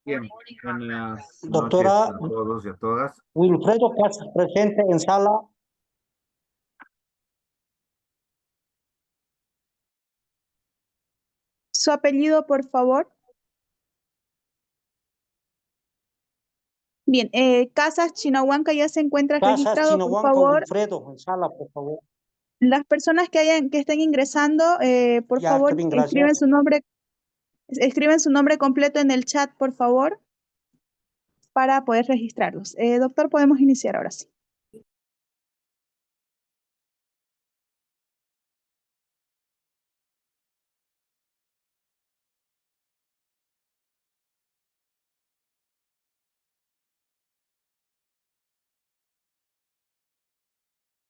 Bien, buenas noches Doctora a todos y a todas. Wilfredo Casas, presente en sala. Su apellido, por favor. Bien, Casas Chinahuanca ya se encuentra Casas registrado, por Chinahuanca favor. Wilfredo en sala, por favor. Las personas que estén ingresando, por Ya, favor, está bien, gracias. escriben su nombre completo en el chat, por favor, para poder registrarlos. Doctor, podemos iniciar ahora sí.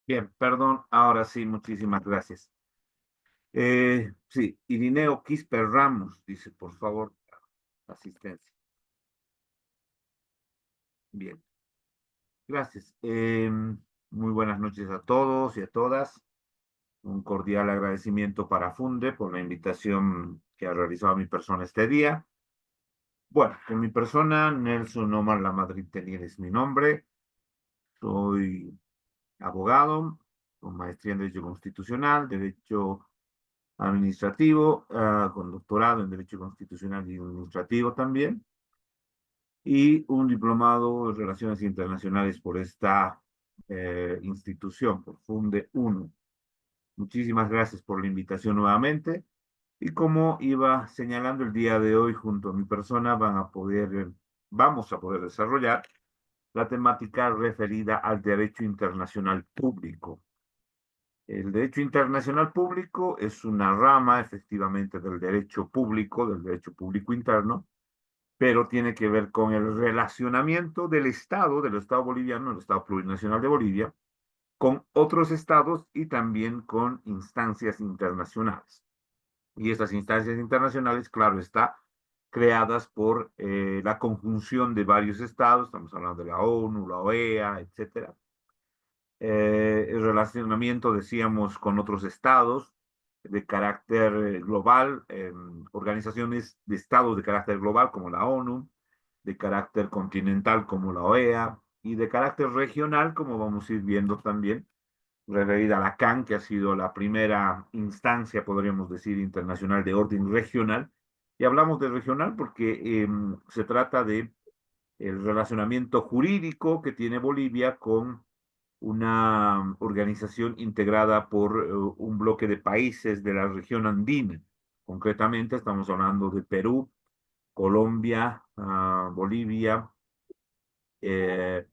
Bien, perdón, ahora sí, muchísimas gracias. Sí, Irineo Quisper Ramos dice, por favor, asistencia. Bien, gracias. Muy buenas noches a todos y a todas. Un cordial agradecimiento para Funde por la invitación que ha realizado a mi persona este día. Bueno, con mi persona, Nelson Omar La Madrid Tenier es mi nombre. Soy abogado con maestría en Derecho Constitucional, Derecho Administrativo, con doctorado en Derecho Constitucional y Administrativo también, y un diplomado en Relaciones Internacionales por esta institución, por Funde 1. Muchísimas gracias por la invitación nuevamente. Y como iba señalando el día de hoy, junto a mi persona, vamos a poder desarrollar la temática referida al derecho internacional público. El derecho internacional público es una rama, efectivamente, del derecho público interno, pero tiene que ver con el relacionamiento del Estado boliviano, el Estado plurinacional de Bolivia, con otros estados y también con instancias internacionales. Y estas instancias internacionales, claro está, creadas por la conjunción de varios estados, estamos hablando de la ONU, la OEA, etcétera. El relacionamiento, decíamos, con otros estados de carácter global, organizaciones de estados de carácter global como la ONU, de carácter continental como la OEA y de carácter regional, como vamos a ir viendo también, referida a la CAN, que ha sido la primera instancia, podríamos decir, internacional de orden regional. Y hablamos de regional porque se trata de el relacionamiento jurídico que tiene Bolivia con una organización integrada por un bloque de países de la región andina. Concretamente estamos hablando de Perú, Colombia, Bolivia y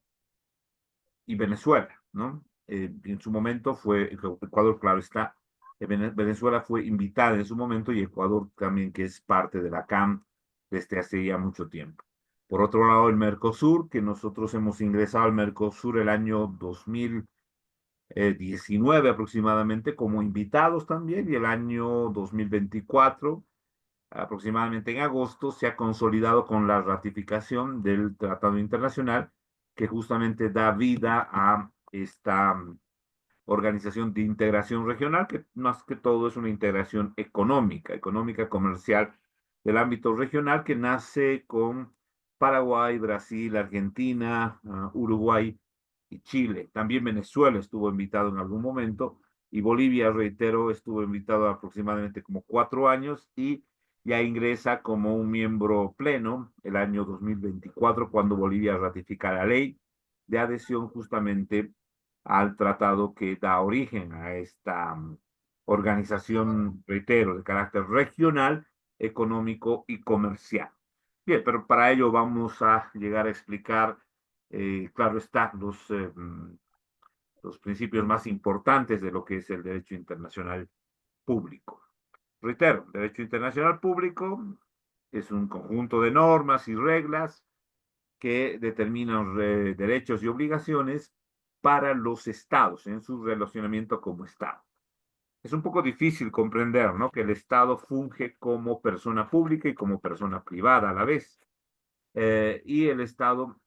Venezuela, ¿no? En su momento fue Ecuador, claro está. Venezuela fue invitada en su momento y Ecuador también, que es parte de la CAM desde hace ya mucho tiempo. Por otro lado, el Mercosur, que nosotros hemos ingresado al Mercosur el año 2019 aproximadamente como invitados también, y el año 2024, aproximadamente en agosto, se ha consolidado con la ratificación del Tratado Internacional que justamente da vida a esta organización de integración regional, que más que todo es una integración económica, comercial del ámbito regional, que nace con Paraguay, Brasil, Argentina, Uruguay y Chile. También Venezuela estuvo invitado en algún momento y Bolivia, reitero, estuvo invitado aproximadamente como 4 años y ya ingresa como un miembro pleno el año 2024 cuando Bolivia ratifica la ley de adhesión justamente al tratado que da origen a esta organización, reitero, de carácter regional, económico y comercial. Bien, pero para ello vamos a llegar a explicar, claro está, los principios más importantes de lo que es el derecho internacional público. Reitero, derecho internacional público es un conjunto de normas y reglas que determinan derechos y obligaciones para los estados en su relacionamiento como Estado. Es un poco difícil comprender, ¿no?, que el Estado funge como persona pública y como persona privada a la vez. Y el Estado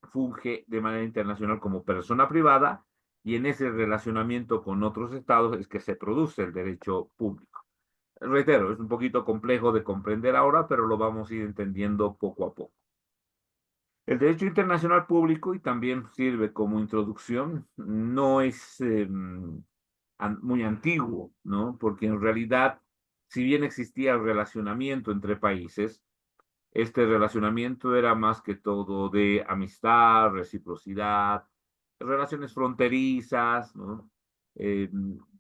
funge de manera internacional como persona privada y en ese relacionamiento con otros estados es que se produce el derecho público. Reitero, es un poquito complejo de comprender ahora, pero lo vamos a ir entendiendo poco a poco. El derecho internacional público, y también sirve como introducción, no es muy antiguo, ¿no? Porque en realidad, si bien existía el relacionamiento entre países, este relacionamiento era más que todo de amistad, reciprocidad, relaciones fronterizas, ¿no? Eh,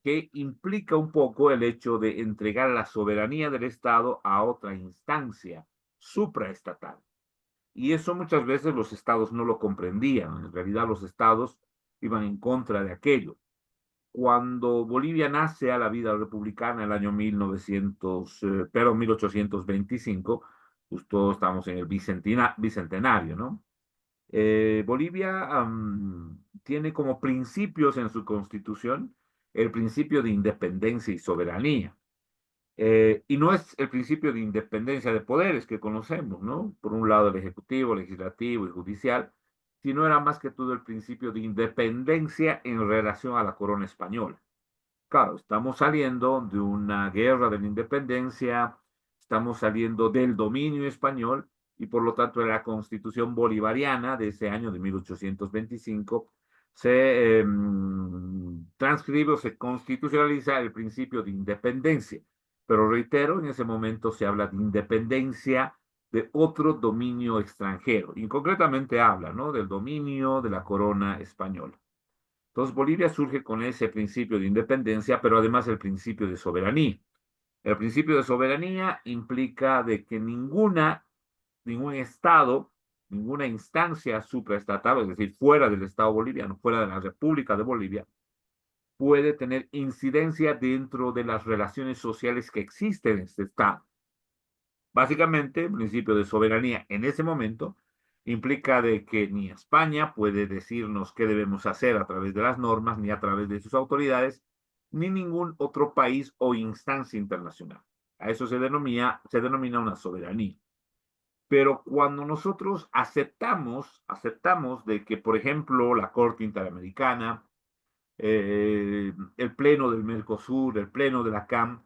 que implica un poco el hecho de entregar la soberanía del Estado a otra instancia supraestatal. Y eso muchas veces los estados no lo comprendían. En realidad los estados iban en contra de aquello. Cuando Bolivia nace a la vida republicana en el año 1825, justo estamos en el bicentenario, ¿no? Bolivia tiene como principios en su constitución el principio de independencia y soberanía. Y no es el principio de independencia de poderes que conocemos, ¿no? Por un lado el ejecutivo, legislativo y judicial, sino era más que todo el principio de independencia en relación a la corona española. Claro, estamos saliendo de una guerra de la independencia, estamos saliendo del dominio español y por lo tanto la constitución bolivariana de ese año de 1825 se transcribe o se constitucionaliza el principio de independencia. Pero reitero, en ese momento se habla de independencia de otro dominio extranjero y concretamente habla, ¿no?, del dominio de la corona española. Entonces Bolivia surge con ese principio de independencia, pero además el principio de soberanía. El principio de soberanía implica de que ningún estado, ninguna instancia supraestatal, es decir, fuera del Estado boliviano, fuera de la República de Bolivia, puede tener incidencia dentro de las relaciones sociales que existen en este Estado. Básicamente, el principio de soberanía en ese momento implica de que ni España puede decirnos qué debemos hacer a través de las normas, ni a través de sus autoridades, ni ningún otro país o instancia internacional. A eso se denomina una soberanía. Pero cuando nosotros aceptamos de que, por ejemplo, la Corte Interamericana, el Pleno del Mercosur, el Pleno de la CAM,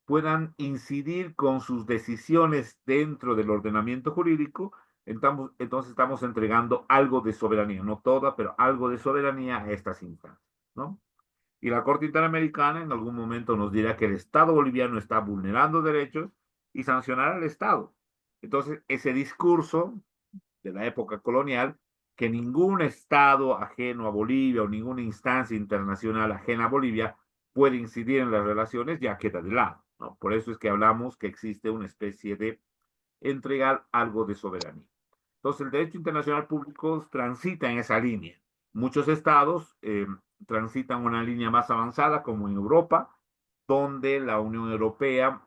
puedan incidir con sus decisiones dentro del ordenamiento jurídico, entonces estamos entregando algo de soberanía, no toda, pero algo de soberanía a estas instancias, ¿no? Y la Corte Interamericana en algún momento nos dirá que el Estado boliviano está vulnerando derechos y sancionará al Estado. Entonces, ese discurso de la época colonial, que ningún Estado ajeno a Bolivia o ninguna instancia internacional ajena a Bolivia puede incidir en las relaciones, ya queda de lado, ¿no? Por eso es que hablamos que existe una especie de entregar algo de soberanía. Entonces, el derecho internacional público transita en esa línea. Muchos estados transitan una línea más avanzada, como en Europa, donde a la Unión Europea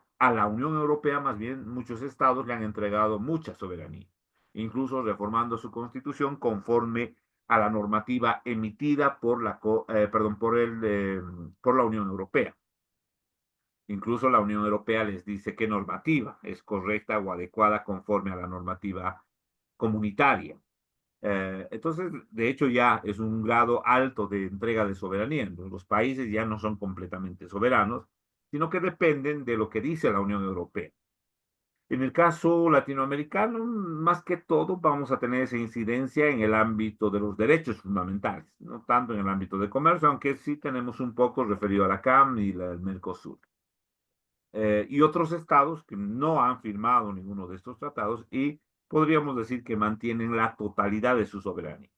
más bien, muchos estados le han entregado mucha soberanía, incluso reformando su constitución conforme a la normativa emitida por la Unión Europea. Incluso la Unión Europea les dice qué normativa es correcta o adecuada conforme a la normativa comunitaria. Entonces, de hecho, ya es un grado alto de entrega de soberanía. Los países ya no son completamente soberanos, sino que dependen de lo que dice la Unión Europea. En el caso latinoamericano, más que todo, vamos a tener esa incidencia en el ámbito de los derechos fundamentales, no tanto en el ámbito de comercio, aunque sí tenemos un poco referido a la CAM y el Mercosur. Y otros estados que no han firmado ninguno de estos tratados y podríamos decir que mantienen la totalidad de su soberanía.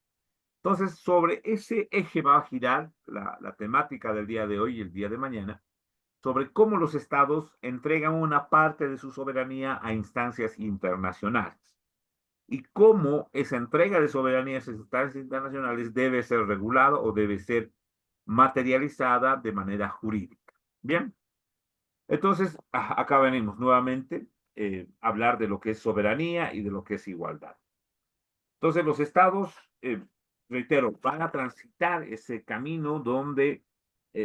Entonces, sobre ese eje va a girar la temática del día de hoy y el día de mañana, sobre cómo los estados entregan una parte de su soberanía a instancias internacionales y cómo esa entrega de soberanía a esas instancias internacionales debe ser regulada o debe ser materializada de manera jurídica. Bien, entonces acá venimos nuevamente a hablar de lo que es soberanía y de lo que es igualdad. Entonces los estados, reitero, van a transitar ese camino donde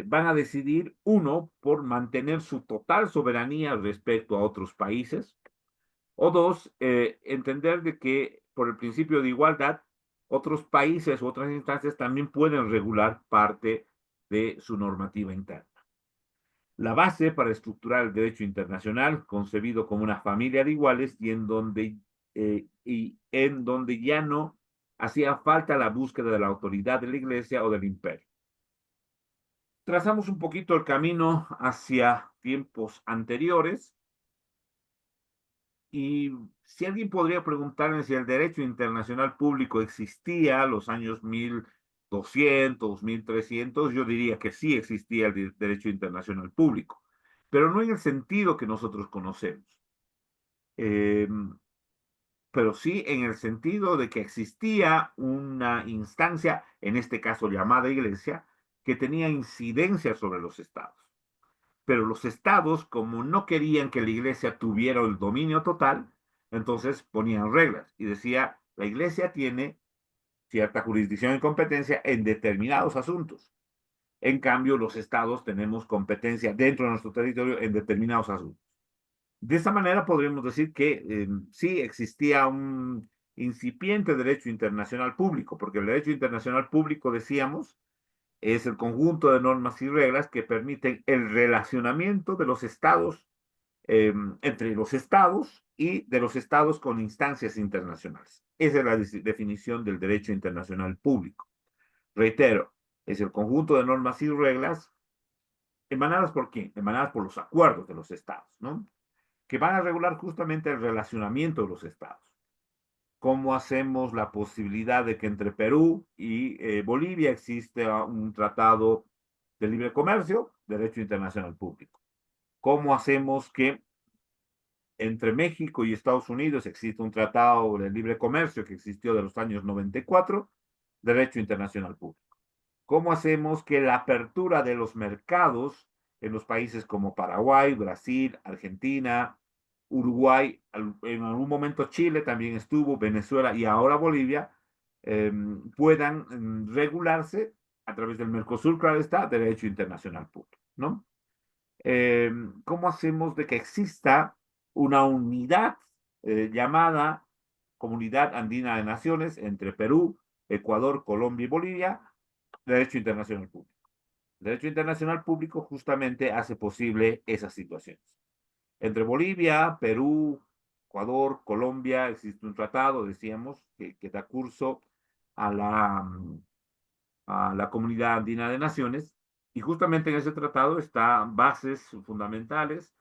van a decidir, uno, por mantener su total soberanía respecto a otros países, o dos, entender de que por el principio de igualdad, otros países u otras instancias también pueden regular parte de su normativa interna. la base para estructurar el derecho internacional, concebido como una familia de iguales y en donde ya no hacía falta la búsqueda de la autoridad de la Iglesia o del imperio. Trazamos un poquito el camino hacia tiempos anteriores y si alguien podría preguntarme si el derecho internacional público existía a los años 1200, 1300, yo diría que sí existía el derecho internacional público, pero no en el sentido que nosotros conocemos. Eh, pero sí en el sentido de que existía una instancia, en este caso llamada Iglesia, que tenía incidencia sobre los estados. Pero los estados, como no querían que la Iglesia tuviera el dominio total, entonces ponían reglas y decía, la Iglesia tiene cierta jurisdicción y competencia en determinados asuntos. En cambio, los estados tenemos competencia dentro de nuestro territorio en determinados asuntos. De esta manera podríamos decir que sí existía un incipiente derecho internacional público, porque el derecho internacional público, decíamos, es el conjunto de normas y reglas que permiten el relacionamiento de los estados, entre los estados y de los estados con instancias internacionales. Esa es la definición del derecho internacional público. Reitero, es el conjunto de normas y reglas emanadas por quién? Emanadas por los acuerdos de los estados, ¿no? Que van a regular justamente el relacionamiento de los estados. ¿Cómo hacemos la posibilidad de que entre Perú y Bolivia existe un tratado de libre comercio? Derecho internacional público. ¿Cómo hacemos que entre México y Estados Unidos existe un tratado de libre comercio que existió de los años 94? Derecho internacional público. ¿Cómo hacemos que la apertura de los mercados en los países como Paraguay, Brasil, Argentina, Uruguay, en algún momento Chile también estuvo, Venezuela y ahora Bolivia, puedan regularse a través del Mercosur, claro está, derecho internacional público, ¿no? ¿Cómo hacemos de que exista una unidad llamada Comunidad Andina de Naciones entre Perú, Ecuador, Colombia y Bolivia? Derecho internacional público. Derecho internacional público justamente hace posible esas situaciones. Entre Bolivia, Perú, Ecuador, Colombia, existe un tratado, decíamos, que da curso a la Comunidad Andina de Naciones, y justamente en ese tratado están bases fundamentales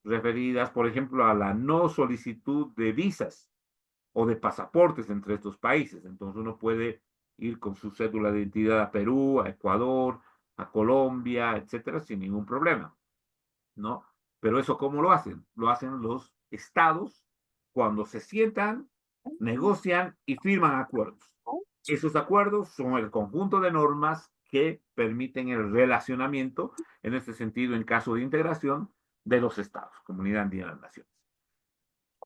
referidas, por ejemplo, a la no solicitud de visas o de pasaportes entre estos países. Entonces uno puede ir con su cédula de identidad a Perú, a Ecuador, a Colombia, etcétera, sin ningún problema, ¿no? Pero eso, ¿cómo lo hacen? Lo hacen los estados cuando se sientan, negocian y firman acuerdos. Esos acuerdos son el conjunto de normas que permiten el relacionamiento, en este sentido, en caso de integración, de los estados, Comunidad Andina de las Naciones.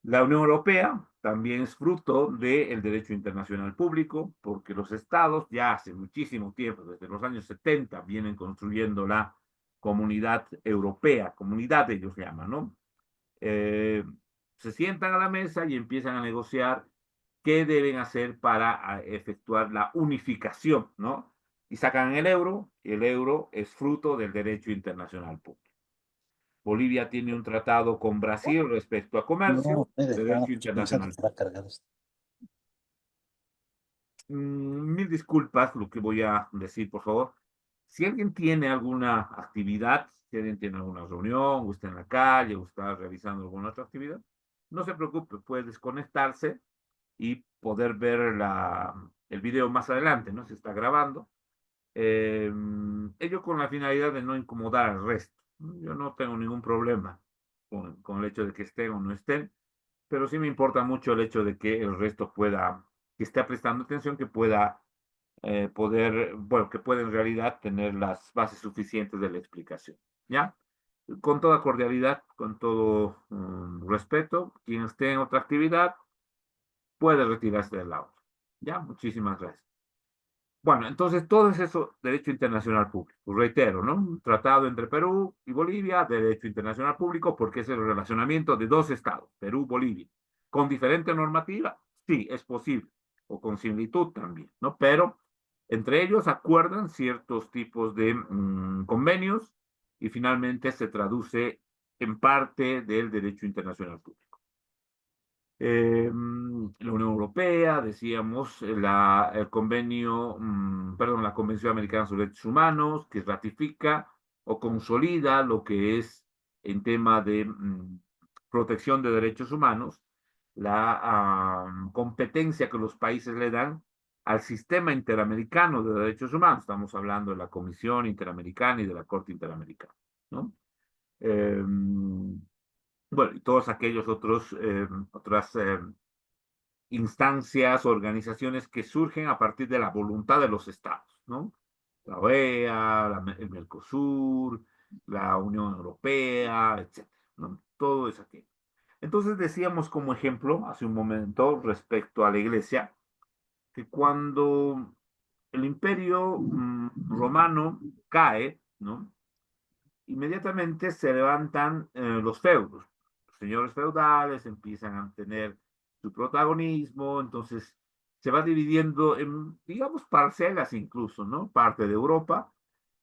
La Unión Europea también es fruto del derecho internacional público, porque los estados ya hace muchísimo tiempo, desde los años 70, vienen construyendo la comunidad europea, comunidad ellos llaman, ¿no? Se sientan a la mesa y empiezan a negociar qué deben hacer para efectuar la unificación, ¿no? Y sacan y el euro es fruto del derecho internacional público. Bolivia tiene un tratado con Brasil respecto a comercio, No me dejaba, derecho yo pensaba que internacional. estaba cargado. Mil disculpas lo que voy a decir, por favor. Si alguien tiene alguna actividad, si alguien tiene alguna reunión, o está en la calle, o está realizando alguna otra actividad, no se preocupe, puede desconectarse y poder ver el video más adelante, ¿no? Se está grabando. Ello con la finalidad de no incomodar al resto. Yo no tengo ningún problema con el hecho de que estén o no estén, pero sí me importa mucho el hecho de que el resto pueda, que esté prestando atención, que pueda bueno, que pueda en realidad tener las bases suficientes de la explicación. ¿Ya? Con toda cordialidad, con todo respeto, quien esté en otra actividad puede retirarse del audio. ¿Ya? Muchísimas gracias. Bueno, entonces todo es eso, derecho internacional público. Reitero, ¿no? Un tratado entre Perú y Bolivia, derecho internacional público, porque es el relacionamiento de dos estados, Perú, Bolivia. ¿Con diferente normativa? Sí, es posible. O con similitud también, ¿no? Pero entre ellos acuerdan ciertos tipos de convenios y finalmente se traduce en parte del derecho internacional público. La Unión Europea, decíamos, el convenio, perdón, la Convención Americana sobre Derechos Humanos, que ratifica o consolida lo que es en tema de protección de derechos humanos, la competencia que los países le dan al sistema interamericano de derechos humanos. Estamos hablando de la Comisión Interamericana y de la Corte Interamericana, ¿no? Bueno, y todos aquellos otras instancias, organizaciones que surgen a partir de la voluntad de los estados, ¿no? La OEA, el Mercosur, la Unión Europea, etcétera, ¿no? Todo es aquello. Entonces decíamos como ejemplo hace un momento respecto a la iglesia, que cuando el imperio romano cae, ¿no? Inmediatamente se levantan los feudos. Los señores feudales empiezan a tener su protagonismo, entonces se va dividiendo en, digamos, parcelas incluso, ¿no? Parte de Europa.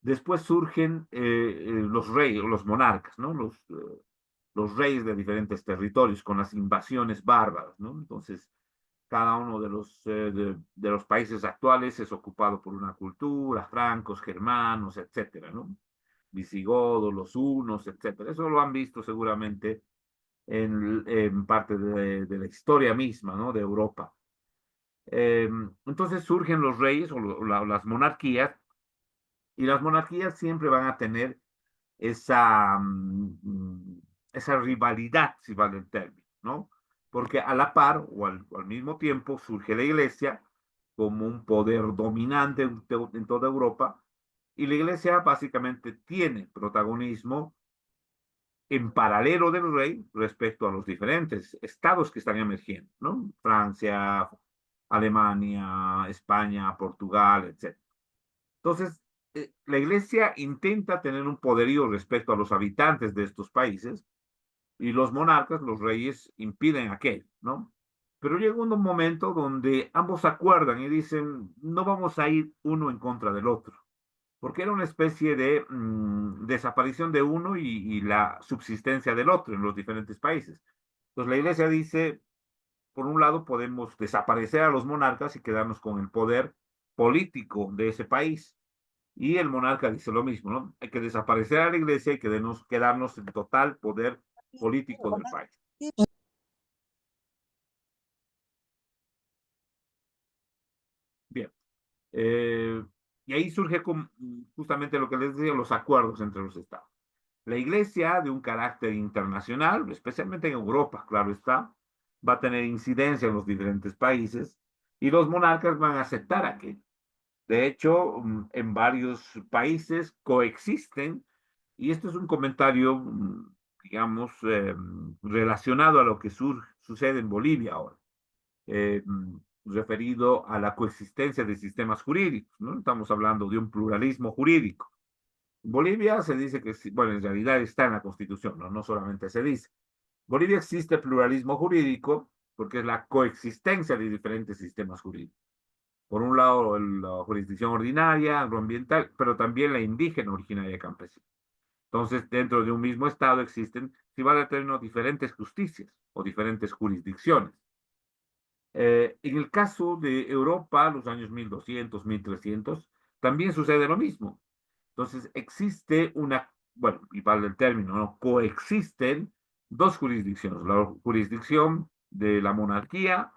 Después surgen los reyes, los monarcas, ¿no? Los reyes de diferentes territorios con las invasiones bárbaras, ¿no? Entonces, cada uno de los países actuales es ocupado por una cultura, francos, germanos, etcétera, ¿no? Visigodos, los hunos, etcétera. Eso lo han visto seguramente en parte de la historia misma, ¿no? De Europa. Entonces surgen los reyes o las monarquías, y las monarquías siempre van a tener esa, esa rivalidad, si vale el término, ¿no? Porque a la par o al mismo tiempo surge la iglesia como un poder dominante en toda Europa, y la iglesia básicamente tiene protagonismo en paralelo del rey respecto a los diferentes estados que están emergiendo, ¿no? Francia, Alemania, España, Portugal, etc. Entonces, la iglesia intenta tener un poderío respecto a los habitantes de estos países, y los monarcas, los reyes, impiden aquello, ¿no? Pero llega un momento donde ambos acuerdan y dicen, no vamos a ir uno en contra del otro, porque era una especie de desaparición de uno y la subsistencia del otro en los diferentes países. Entonces la iglesia dice, por un lado podemos desaparecer a los monarcas y quedarnos con el poder político de ese país. Y el monarca dice lo mismo, ¿no? Hay que desaparecer a la iglesia y quedarnos en total poder político del país. Bien. Y ahí surge justamente lo que les decía, los acuerdos entre los estados. La iglesia, de un carácter internacional, especialmente en Europa, claro está, va a tener incidencia en los diferentes países, y los monarcas van a aceptar aquello. De hecho, en varios países coexisten, y esto es un comentario, digamos, relacionado a lo que sucede en Bolivia ahora, eh, referido a la coexistencia de sistemas jurídicos, ¿no? Estamos hablando de un pluralismo jurídico. En Bolivia se dice que, bueno, en realidad está en la Constitución, ¿no? No solamente se dice. En Bolivia existe pluralismo jurídico porque es la coexistencia de diferentes sistemas jurídicos. Por un lado, la jurisdicción ordinaria, agroambiental, pero también la indígena, originaria, campesina. Entonces, dentro de un mismo estado existen, si vale el término, diferentes justicias o diferentes jurisdicciones. En el caso de Europa, los años 1200, 1300, también sucede lo mismo. Entonces, existe una, bueno, y vale el término, ¿no? Coexisten dos jurisdicciones. La jurisdicción de la monarquía,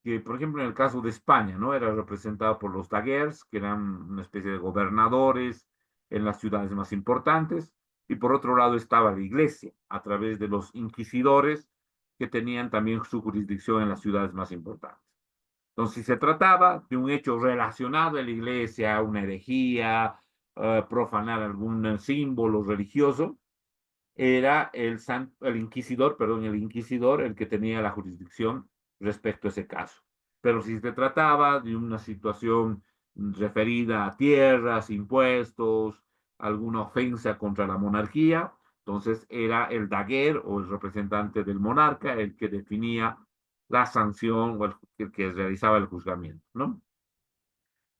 que por ejemplo en el caso de España, ¿no? Era representada por los daguers, que eran una especie de gobernadores en las ciudades más importantes, y por otro lado estaba la iglesia, a través de los inquisidores, que tenían también su jurisdicción en las ciudades más importantes. Entonces, si se trataba de un hecho relacionado a la iglesia, una herejía, profanar algún símbolo religioso, era el inquisidor, perdón, el inquisidor el que tenía la jurisdicción respecto a ese caso. Pero si se trataba de una situación referida a tierras, impuestos, alguna ofensa contra la monarquía, entonces era el daguer o el representante del monarca el que definía la sanción o el que realizaba el juzgamiento, ¿no?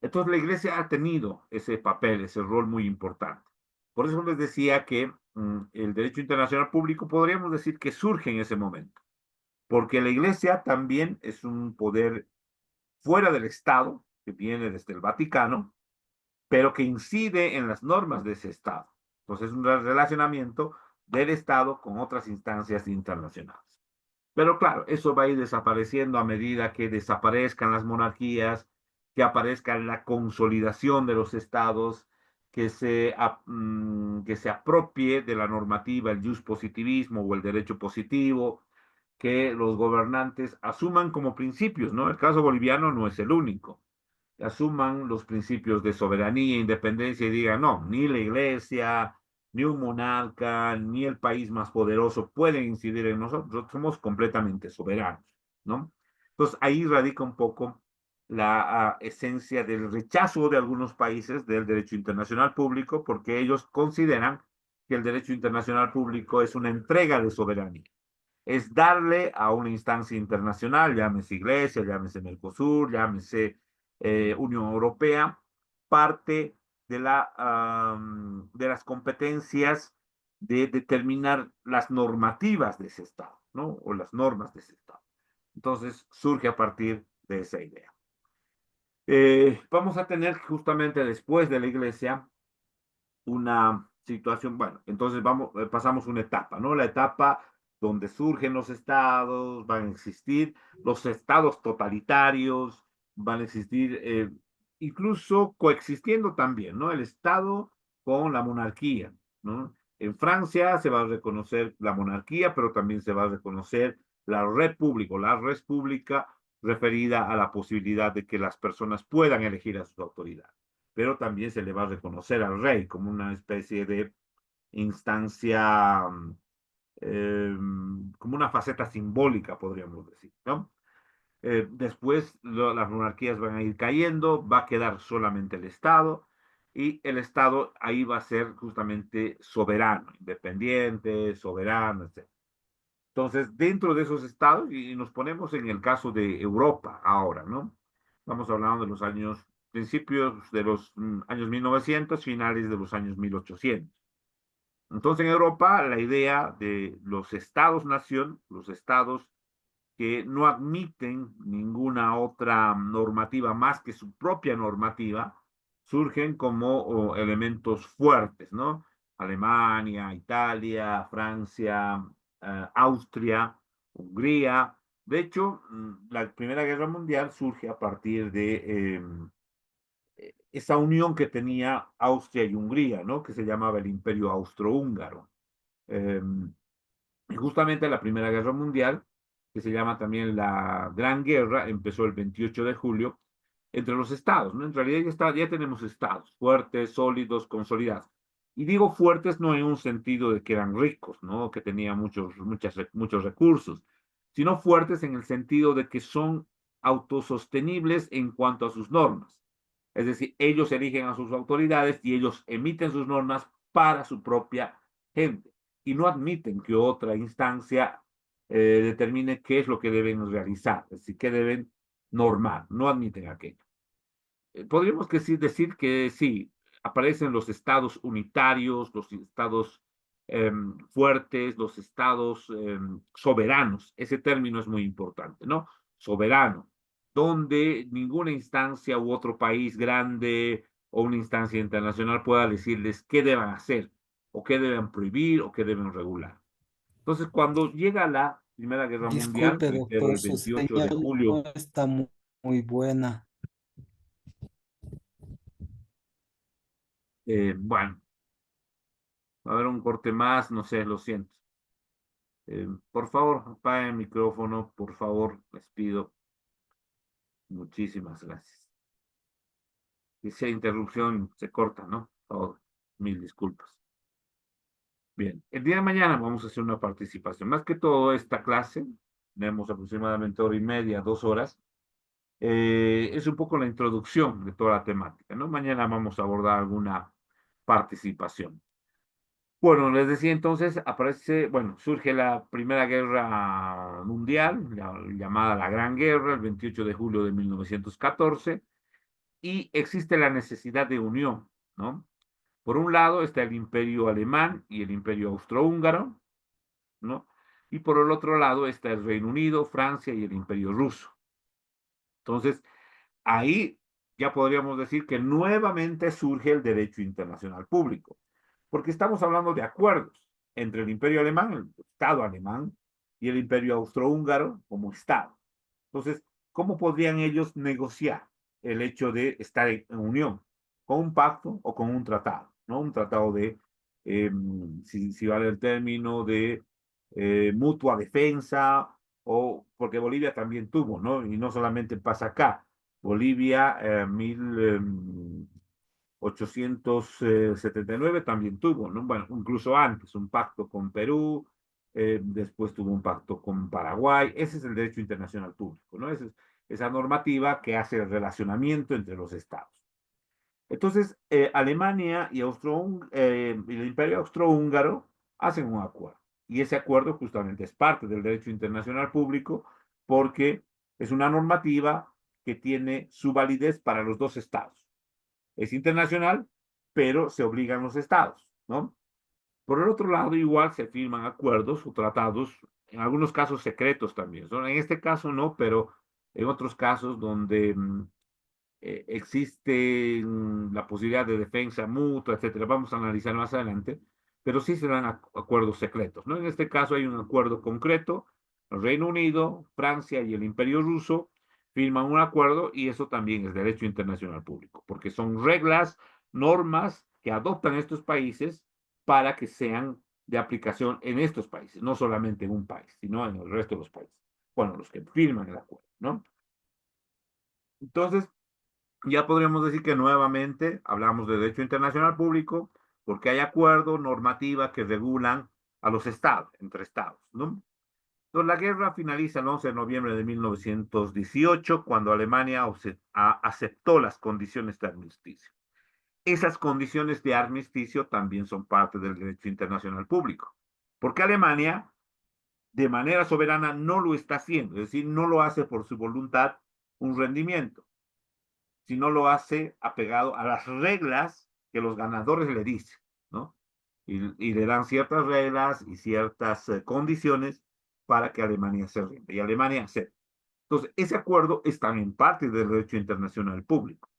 Entonces la iglesia ha tenido ese papel, ese rol muy importante. Por eso les decía que el derecho internacional público podríamos decir que surge en ese momento, porque la Iglesia también es un poder fuera del Estado, que viene desde el Vaticano, pero que incide en las normas de ese Estado. Entonces, es un relacionamiento del Estado con otras instancias internacionales. Pero claro, eso va a ir desapareciendo a medida que desaparezcan las monarquías, que aparezca la consolidación de los estados, que se apropie de la normativa el jus positivismo o el derecho positivo, que los gobernantes asuman como principios, ¿no? El caso boliviano no es el único. Asuman los principios de soberanía, independencia y digan, no, ni la iglesia, ni un monarca, ni el país más poderoso pueden incidir en nosotros, somos completamente soberanos, ¿no? Entonces ahí radica un poco la esencia del rechazo de algunos países del derecho internacional público, porque ellos consideran que el derecho internacional público es una entrega de soberanía, es darle a una instancia internacional, llámese Iglesia, llámese Mercosur, llámese Unión Europea, parte de las competencias de determinar las normativas de ese Estado, ¿no? O las normas de ese Estado. Entonces surge a partir de esa idea. Vamos a tener justamente después de la Iglesia una situación, bueno, entonces pasamos una etapa, ¿no? La etapa donde surgen los estados, van a existir los estados totalitarios, van a existir incluso coexistiendo también, ¿no? El estado con la monarquía, ¿no? En Francia se va a reconocer la monarquía, pero también se va a reconocer la república o la república referida a la posibilidad de que las personas puedan elegir a sus autoridades, pero también se le va a reconocer al rey como una especie de instancia, como una faceta simbólica, podríamos decir, ¿no? Después las monarquías van a ir cayendo, va a quedar solamente el Estado, y el Estado ahí va a ser justamente soberano, independiente, soberano, etc. Entonces, dentro de esos estados, y nos ponemos en el caso de Europa ahora, ¿no? Estamos hablando de los años, principios de los años 1900, finales de los años 1800. Entonces, en Europa, la idea de los estados-nación, los estados que no admiten ninguna otra normativa más que su propia normativa, surgen como elementos fuertes, ¿no? Alemania, Italia, Francia, Austria, Hungría. De hecho, la Primera Guerra Mundial surge a partir de esa unión que tenía Austria y Hungría, ¿no? Que se llamaba el Imperio Austrohúngaro. Eh, y justamente la Primera Guerra Mundial, que se llama también la Gran Guerra, empezó el 28 de julio entre los estados, ¿no? En realidad ya tenemos estados fuertes, sólidos, consolidados. Y digo fuertes no en un sentido de que eran ricos, ¿no? Que tenían muchos recursos, sino fuertes en el sentido de que son autosostenibles en cuanto a sus normas. Es decir, ellos eligen a sus autoridades y ellos emiten sus normas para su propia gente y no admiten que otra instancia determine qué es lo que deben realizar, es decir, qué deben normar, no admiten aquello. Podríamos decir que sí, aparecen los estados unitarios, los estados fuertes, los estados soberanos. Ese término es muy importante, ¿no? Soberano, donde ninguna instancia u otro país grande o una instancia internacional pueda decirles qué deben hacer, o qué deben prohibir, o qué deben regular. Entonces, cuando llega la Primera Guerra Mundial, Disculpe, reitero, doctor, el su 28 de señal julio, no está muy buena. bueno, va a haber un corte más, no sé, lo siento. Por favor, apaguen el micrófono, por favor, les pido. Muchísimas gracias. Y si hay interrupción, se corta, ¿no? Por favor, mil disculpas. Bien, el día de mañana vamos a hacer una participación. Más que todo, esta clase, tenemos aproximadamente hora y media, 2 horas. Es un poco la introducción de toda la temática, ¿no? Mañana vamos a abordar alguna participación. Bueno, les decía entonces, bueno, surge la Primera Guerra Mundial, llamada la Gran Guerra, el 28 de julio de 1914, y existe la necesidad de unión, ¿no? Por un lado está el Imperio Alemán y el Imperio Austrohúngaro, ¿no? Y por el otro lado está el Reino Unido, Francia y el Imperio Ruso. Entonces, ahí ya podríamos decir que nuevamente surge el derecho internacional público, porque estamos hablando de acuerdos entre el Imperio Alemán, el Estado alemán, y el Imperio Austrohúngaro como Estado. Entonces, ¿cómo podrían ellos negociar el hecho de estar en unión? ¿Con un pacto o con un tratado? ¿No? Un tratado de, si vale el término, de mutua defensa, o porque Bolivia también tuvo, ¿no? Y no solamente pasa acá. Bolivia, 1879 también tuvo, ¿no? Bueno, incluso antes, un pacto con Perú, después tuvo un pacto con Paraguay. Ese es el derecho internacional público, ¿no? Esa normativa que hace el relacionamiento entre los estados. Entonces, Alemania y el Imperio Austrohúngaro hacen un acuerdo. Y ese acuerdo justamente es parte del derecho internacional público porque es una normativa que tiene su validez para los dos estados. Es internacional, pero se obligan los estados, ¿no? Por el otro lado, igual se firman acuerdos o tratados, en algunos casos secretos también. ¿No? En este caso no, pero en otros casos donde existe la posibilidad de defensa mutua, etcétera. Vamos a analizar más adelante, pero sí se dan acuerdos secretos, ¿no? En este caso hay un acuerdo concreto, el Reino Unido, Francia y el Imperio Ruso firman un acuerdo y eso también es derecho internacional público, porque son reglas, normas que adoptan estos países para que sean de aplicación en estos países, no solamente en un país, sino en el resto de los países. Bueno, los que firman el acuerdo, ¿no? Entonces, ya podríamos decir que nuevamente hablamos de derecho internacional público porque hay acuerdos, normativa que regulan a los estados, entre estados, ¿no? Entonces, la guerra finaliza el 11 de noviembre de 1918 cuando Alemania aceptó las condiciones de armisticio. Esas condiciones de armisticio también son parte del derecho internacional público, porque Alemania de manera soberana no lo está haciendo, es decir, no lo hace por su voluntad un rendimiento, si no lo hace apegado a las reglas que los ganadores le dicen, ¿no? Y le dan ciertas reglas y ciertas condiciones para que Alemania se rinde. Y Alemania acepta. Entonces, ese acuerdo es también parte del derecho internacional público,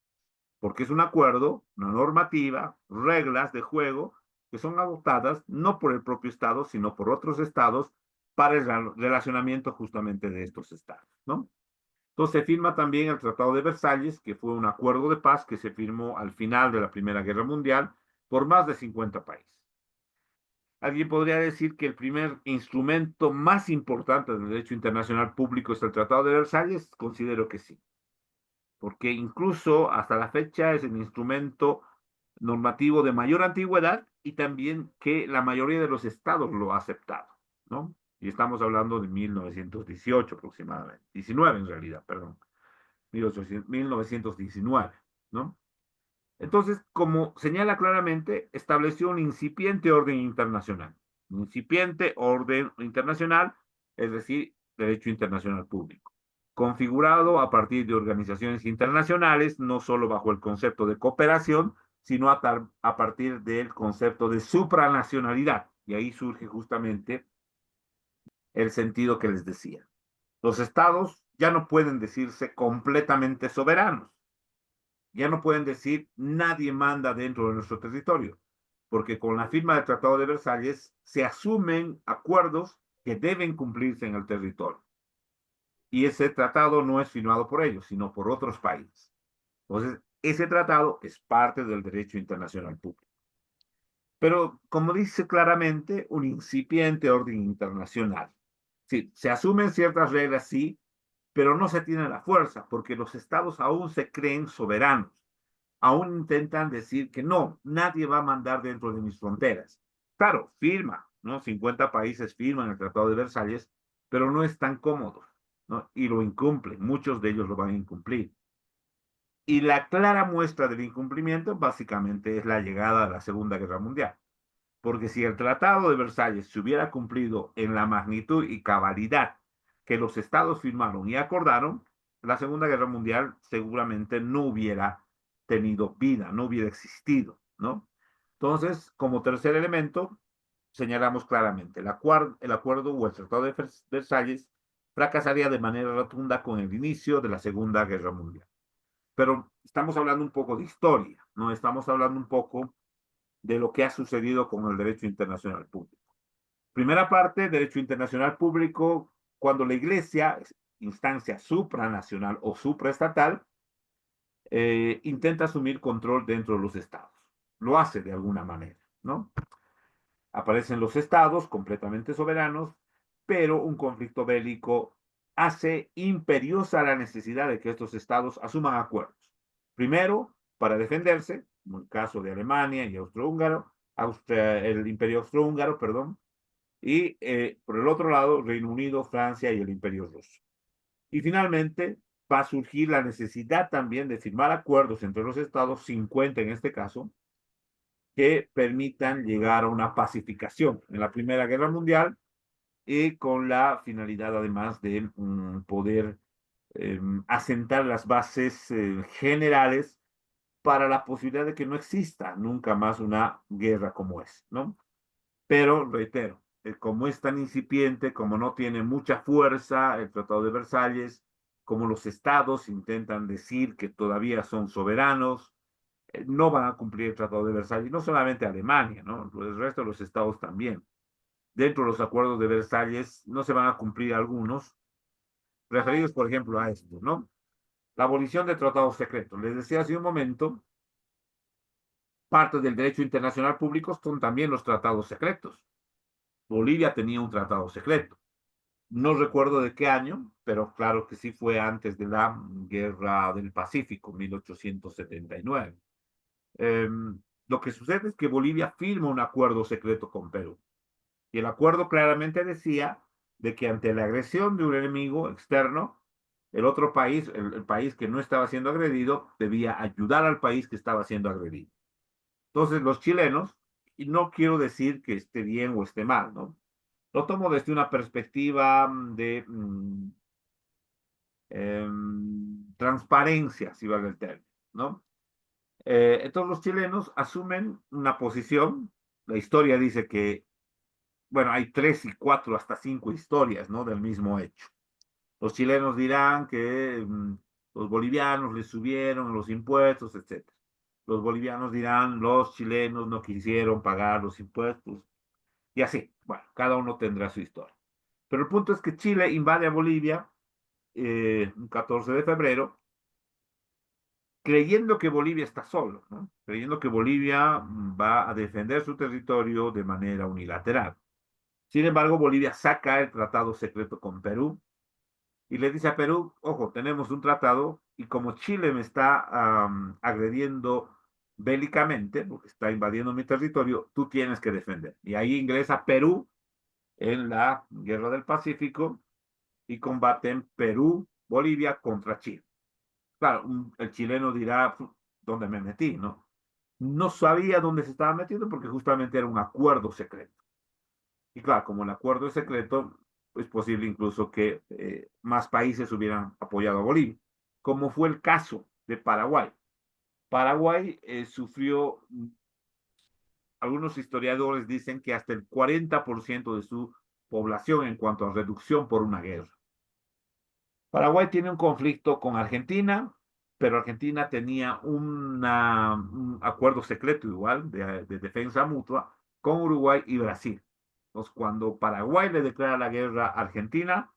porque es un acuerdo, una normativa, reglas de juego que son adoptadas no por el propio Estado, sino por otros estados para el relacionamiento justamente de estos estados, ¿no? Entonces se firma también el Tratado de Versalles, que fue un acuerdo de paz que se firmó al final de la Primera Guerra Mundial por más de 50 países. Alguien podría decir que el primer instrumento más importante del derecho internacional público es el Tratado de Versalles. Considero que sí, porque incluso hasta la fecha es el instrumento normativo de mayor antigüedad y también que la mayoría de los estados lo ha aceptado, ¿no? Y estamos hablando de 1918 aproximadamente, 19 en realidad, perdón. 1919, ¿no? Entonces, como señala claramente, estableció un incipiente orden internacional. Un incipiente orden internacional, es decir, derecho internacional público, configurado a partir de organizaciones internacionales, no solo bajo el concepto de cooperación, sino a partir del concepto de supranacionalidad. Y ahí surge justamente el sentido que les decía. Los estados ya no pueden decirse completamente soberanos. Ya no pueden decir nadie manda dentro de nuestro territorio, porque con la firma del Tratado de Versalles se asumen acuerdos que deben cumplirse en el territorio. Y ese tratado no es firmado por ellos, sino por otros países. Entonces, ese tratado es parte del derecho internacional público. Pero, como dice claramente, un incipiente orden internacional. Sí, se asumen ciertas reglas, sí, pero no se tiene la fuerza, porque los estados aún se creen soberanos. Aún intentan decir que no, nadie va a mandar dentro de mis fronteras. Claro, firma, ¿no? 50 países firman el Tratado de Versalles, pero no están cómodos, ¿no? Y lo incumplen, muchos de ellos lo van a incumplir. Y la clara muestra del incumplimiento básicamente es la llegada a la Segunda Guerra Mundial. Porque si el Tratado de Versalles se hubiera cumplido en la magnitud y cabalidad que los estados firmaron y acordaron, la Segunda Guerra Mundial seguramente no hubiera tenido vida, no hubiera existido, ¿no? Entonces, como tercer elemento, señalamos claramente, el acuerdo o el Tratado de Versalles fracasaría de manera rotunda con el inicio de la Segunda Guerra Mundial. Pero estamos hablando un poco de historia, ¿no? Estamos hablando un poco de lo que ha sucedido con el derecho internacional público. Primera parte, derecho internacional público, cuando la Iglesia, instancia supranacional o supraestatal, intenta asumir control dentro de los estados. Lo hace de alguna manera, ¿no? Aparecen los estados completamente soberanos, pero un conflicto bélico hace imperiosa la necesidad de que estos estados asuman acuerdos. Primero, para defenderse, como el caso de Alemania y el Imperio Austrohúngaro, perdón, y por el otro lado, Reino Unido, Francia y el Imperio Ruso. Y finalmente, va a surgir la necesidad también de firmar acuerdos entre los estados, 50 en este caso, que permitan llegar a una pacificación en la Primera Guerra Mundial y con la finalidad además de poder asentar las bases generales para la posibilidad de que no exista nunca más una guerra como es, ¿no? Pero, reitero, como es tan incipiente, como no tiene mucha fuerza el Tratado de Versalles, como los estados intentan decir que todavía son soberanos, no van a cumplir el Tratado de Versalles, no solamente Alemania, ¿no? El resto de los estados también. Dentro de los acuerdos de Versalles no se van a cumplir algunos, referidos, por ejemplo, a esto, ¿no? La abolición de tratados secretos. Les decía hace un momento, parte del derecho internacional público son también los tratados secretos. Bolivia tenía un tratado secreto. No recuerdo de qué año, pero claro que sí fue antes de la Guerra del Pacífico, 1879. Lo que sucede es que Bolivia firma un acuerdo secreto con Perú. Y el acuerdo claramente decía de que ante la agresión de un enemigo externo, el otro país, el país que no estaba siendo agredido, debía ayudar al país que estaba siendo agredido. Entonces, los chilenos, y no quiero decir que esté bien o esté mal, ¿no? Lo tomo desde una perspectiva de transparencia, si vale el término, ¿no? Entonces los chilenos asumen una posición, la historia dice que, bueno, hay 3 y 4 hasta 5 historias, ¿no? Del mismo hecho. Los chilenos dirán que los bolivianos les subieron los impuestos, etc. Los bolivianos dirán, los chilenos no quisieron pagar los impuestos, y así. Bueno, cada uno tendrá su historia. Pero el punto es que Chile invade a Bolivia un 14 de febrero, creyendo que Bolivia está solo, ¿no? Creyendo que Bolivia va a defender su territorio de manera unilateral. Sin embargo, Bolivia saca el tratado secreto con Perú y le dice a Perú, ojo, tenemos un tratado y como Chile me está agrediendo bélicamente, porque está invadiendo mi territorio, tú tienes que defender. Y ahí ingresa Perú en la Guerra del Pacífico y combaten Perú, Bolivia contra Chile. Claro, el chileno dirá, ¿dónde me metí? ¿No? No sabía dónde se estaba metiendo porque justamente era un acuerdo secreto. Y claro, como el acuerdo es secreto, es posible incluso que más países hubieran apoyado a Bolivia, como fue el caso de Paraguay. Paraguay sufrió, algunos historiadores dicen que hasta el 40% de su población en cuanto a reducción por una guerra. Paraguay tiene un conflicto con Argentina, pero Argentina tenía un acuerdo secreto igual de defensa mutua con Uruguay y Brasil. Entonces, cuando Paraguay le declara la guerra a Argentina,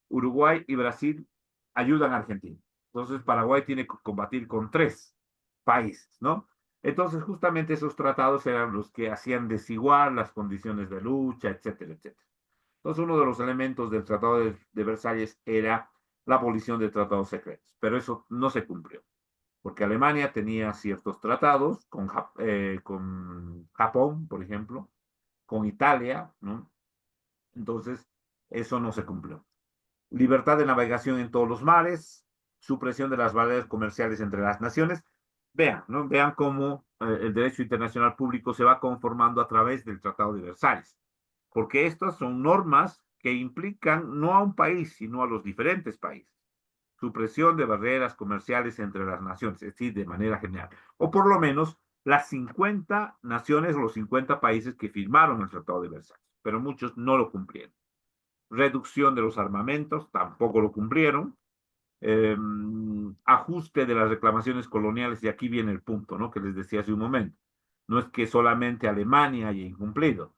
Uruguay y Brasil ayudan a Argentina. Entonces, Paraguay tiene que combatir con 3 países, ¿no? Entonces, justamente esos tratados eran los que hacían desigual las condiciones de lucha, etcétera, etcétera. Entonces, uno de los elementos del Tratado de Versalles era la abolición de tratados secretos, pero eso no se cumplió, porque Alemania tenía ciertos tratados con Japón, por ejemplo, con Italia, ¿no? Entonces, eso no se cumplió. Libertad de navegación en todos los mares, supresión de las barreras comerciales entre las naciones. Vean, ¿no? Vean cómo el derecho internacional público se va conformando a través del Tratado de Versalles, porque estas son normas que implican no a un país, sino a los diferentes países. Supresión de barreras comerciales entre las naciones, es decir, de manera general. O por lo menos las 50 naciones o los 50 países que firmaron el Tratado de Versalles, pero muchos no lo cumplieron. Reducción de los armamentos, tampoco lo cumplieron. Ajuste de las reclamaciones coloniales, y aquí viene el punto, ¿no? Que les decía hace un momento. No es que solamente Alemania haya incumplido.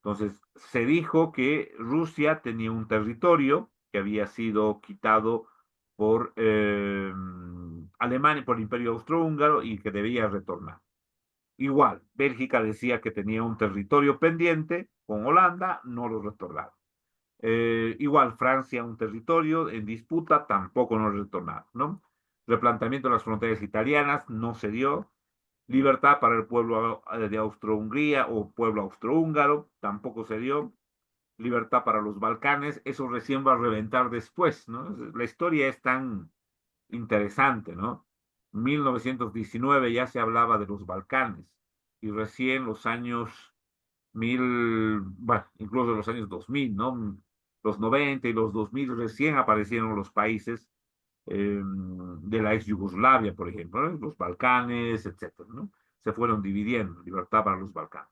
Entonces, se dijo que Rusia tenía un territorio que había sido quitado por Alemania, por el Imperio Austrohúngaro, y que debía retornar. Igual, Bélgica decía que tenía un territorio pendiente con Holanda, no lo retornaron. Igual, Francia, un territorio en disputa, tampoco lo retornaron, ¿no? Replanteamiento de las fronteras italianas no se dio. Libertad para el pueblo de Austro-Hungría o pueblo austrohúngaro, tampoco se dio. Libertad para los Balcanes, eso recién va a reventar después, ¿no? La historia es tan interesante, ¿no? 1919 ya se hablaba de los Balcanes y recién los años bueno, incluso los años 2000, ¿no? Los 90 y los 2000 recién aparecieron los países de la ex Yugoslavia, por ejemplo, ¿no? Los Balcanes, etcétera, ¿no? Se fueron dividiendo, libertad para los Balcanes.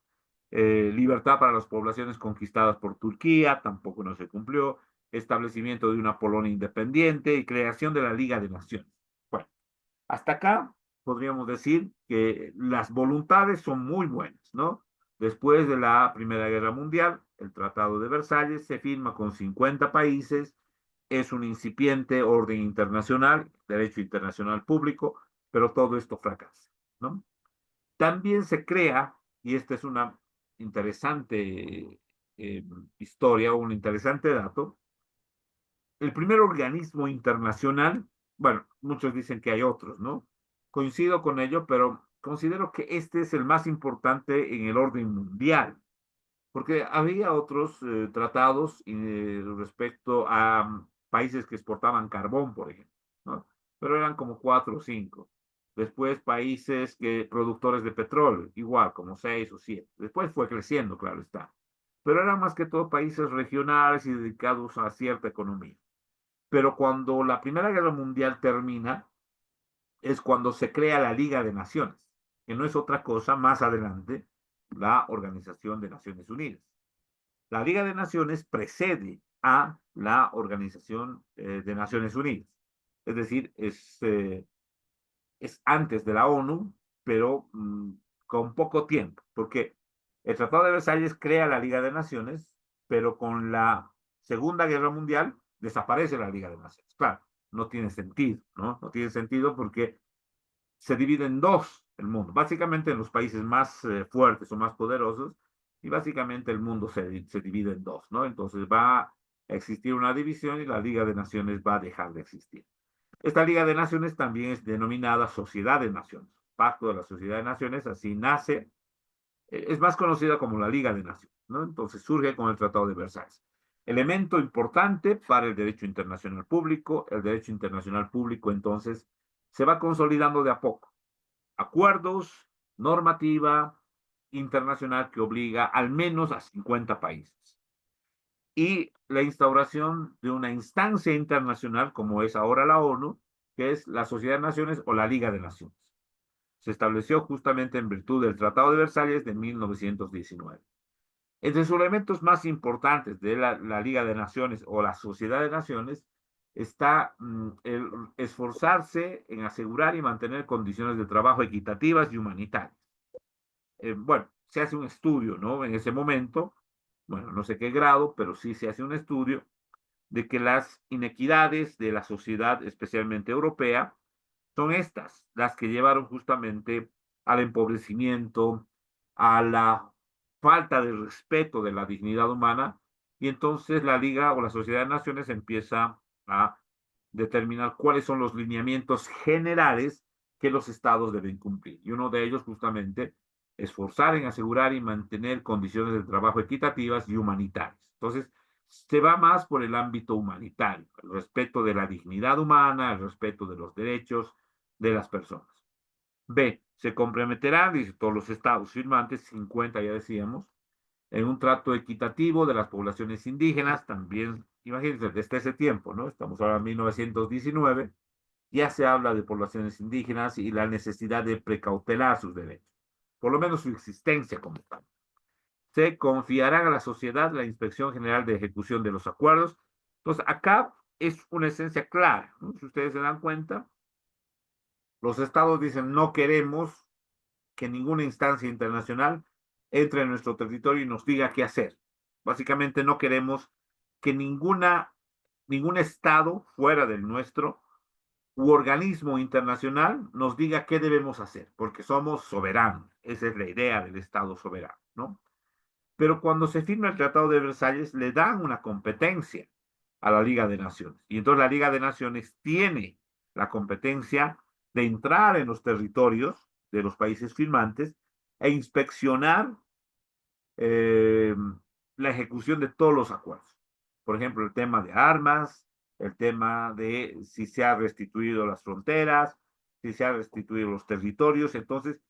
Libertad para las poblaciones conquistadas por Turquía, tampoco no se cumplió. Establecimiento de una Polonia independiente y creación de la Liga de Naciones. Bueno, hasta acá podríamos decir que las voluntades son muy buenas, ¿no? Después de la Primera Guerra Mundial, el Tratado de Versalles se firma con 50 países, es un incipiente orden internacional, derecho internacional público, pero todo esto fracasa, ¿no? También se crea, y esta es una interesante historia, un interesante dato, el primer organismo internacional, bueno, muchos dicen que hay otros, ¿no? Coincido con ello, pero considero que este es el más importante en el orden mundial, porque había otros tratados respecto a países que exportaban carbón, por ejemplo, ¿no? Pero eran como 4 o 5. Después países que productores de petróleo, igual, como 6 o 7. Después fue creciendo, claro está. Pero eran más que todo países regionales y dedicados a cierta economía. Pero cuando la Primera Guerra Mundial termina, es cuando se crea la Liga de Naciones, que no es otra cosa más adelante la Organización de Naciones Unidas. La Liga de Naciones precede a la Organización de Naciones Unidas. Es decir, es antes de la ONU, pero con poco tiempo, porque el Tratado de Versalles crea la Liga de Naciones, pero con la Segunda Guerra Mundial desaparece la Liga de Naciones. Claro, no tiene sentido, ¿no? No tiene sentido porque se divide en dos el mundo, básicamente en los países más fuertes o más poderosos, y básicamente el mundo se divide en dos, ¿no? Entonces va a existir una división y la Liga de Naciones va a dejar de existir. Esta Liga de Naciones también es denominada Sociedad de Naciones, Pacto de la Sociedad de Naciones, así nace, es más conocida como la Liga de Naciones, ¿no? Entonces surge con el Tratado de Versalles. Elemento importante para el derecho internacional público, el derecho internacional público entonces se va consolidando de a poco. Acuerdos, normativa internacional que obliga al menos a 50 países. Y la instauración de una instancia internacional como es ahora la ONU, que es la Sociedad de Naciones o la Liga de Naciones. Se estableció justamente en virtud del Tratado de Versalles de 1919. Entre sus elementos más importantes de la Liga de Naciones o la Sociedad de Naciones está el esforzarse en asegurar y mantener condiciones de trabajo equitativas y humanitarias. Bueno, se hace un estudio, ¿no? En ese momento, bueno, no sé qué grado, pero sí se hace un estudio de que las inequidades de la sociedad, especialmente europea, son estas, las que llevaron justamente al empobrecimiento, a la falta de respeto de la dignidad humana, y entonces la Liga o la Sociedad de Naciones empieza a determinar cuáles son los lineamientos generales que los estados deben cumplir. Y uno de ellos justamente esforzar en asegurar y mantener condiciones de trabajo equitativas y humanitarias. Entonces, se va más por el ámbito humanitario, el respeto de la dignidad humana, el respeto de los derechos de las personas. B, se comprometerán, dice, todos los estados firmantes, 50 ya decíamos, en un trato equitativo de las poblaciones indígenas, también, imagínense, desde ese tiempo, ¿no? Estamos ahora en 1919, ya se habla de poblaciones indígenas y la necesidad de precautelar sus derechos. por lo menos su existencia como tal. Se confiarán a la sociedad la Inspección General de Ejecución de los Acuerdos. Entonces, acá es una esencia clara, ¿no? Si ustedes se dan cuenta, los estados dicen no queremos que ninguna instancia internacional entre en nuestro territorio y nos diga qué hacer. Básicamente no queremos que ningún estado fuera del nuestro u organismo internacional nos diga qué debemos hacer, porque somos soberanos. Esa es la idea del Estado soberano, ¿no? Pero cuando se firma el Tratado de Versalles, le dan una competencia a la Liga de Naciones. Y entonces la Liga de Naciones tiene la competencia de entrar en los territorios de los países firmantes e inspeccionar eh, la ejecución de todos los acuerdos. Por ejemplo, el tema de armas, el tema de si se han restituido las fronteras, si se han restituido los territorios. Entonces,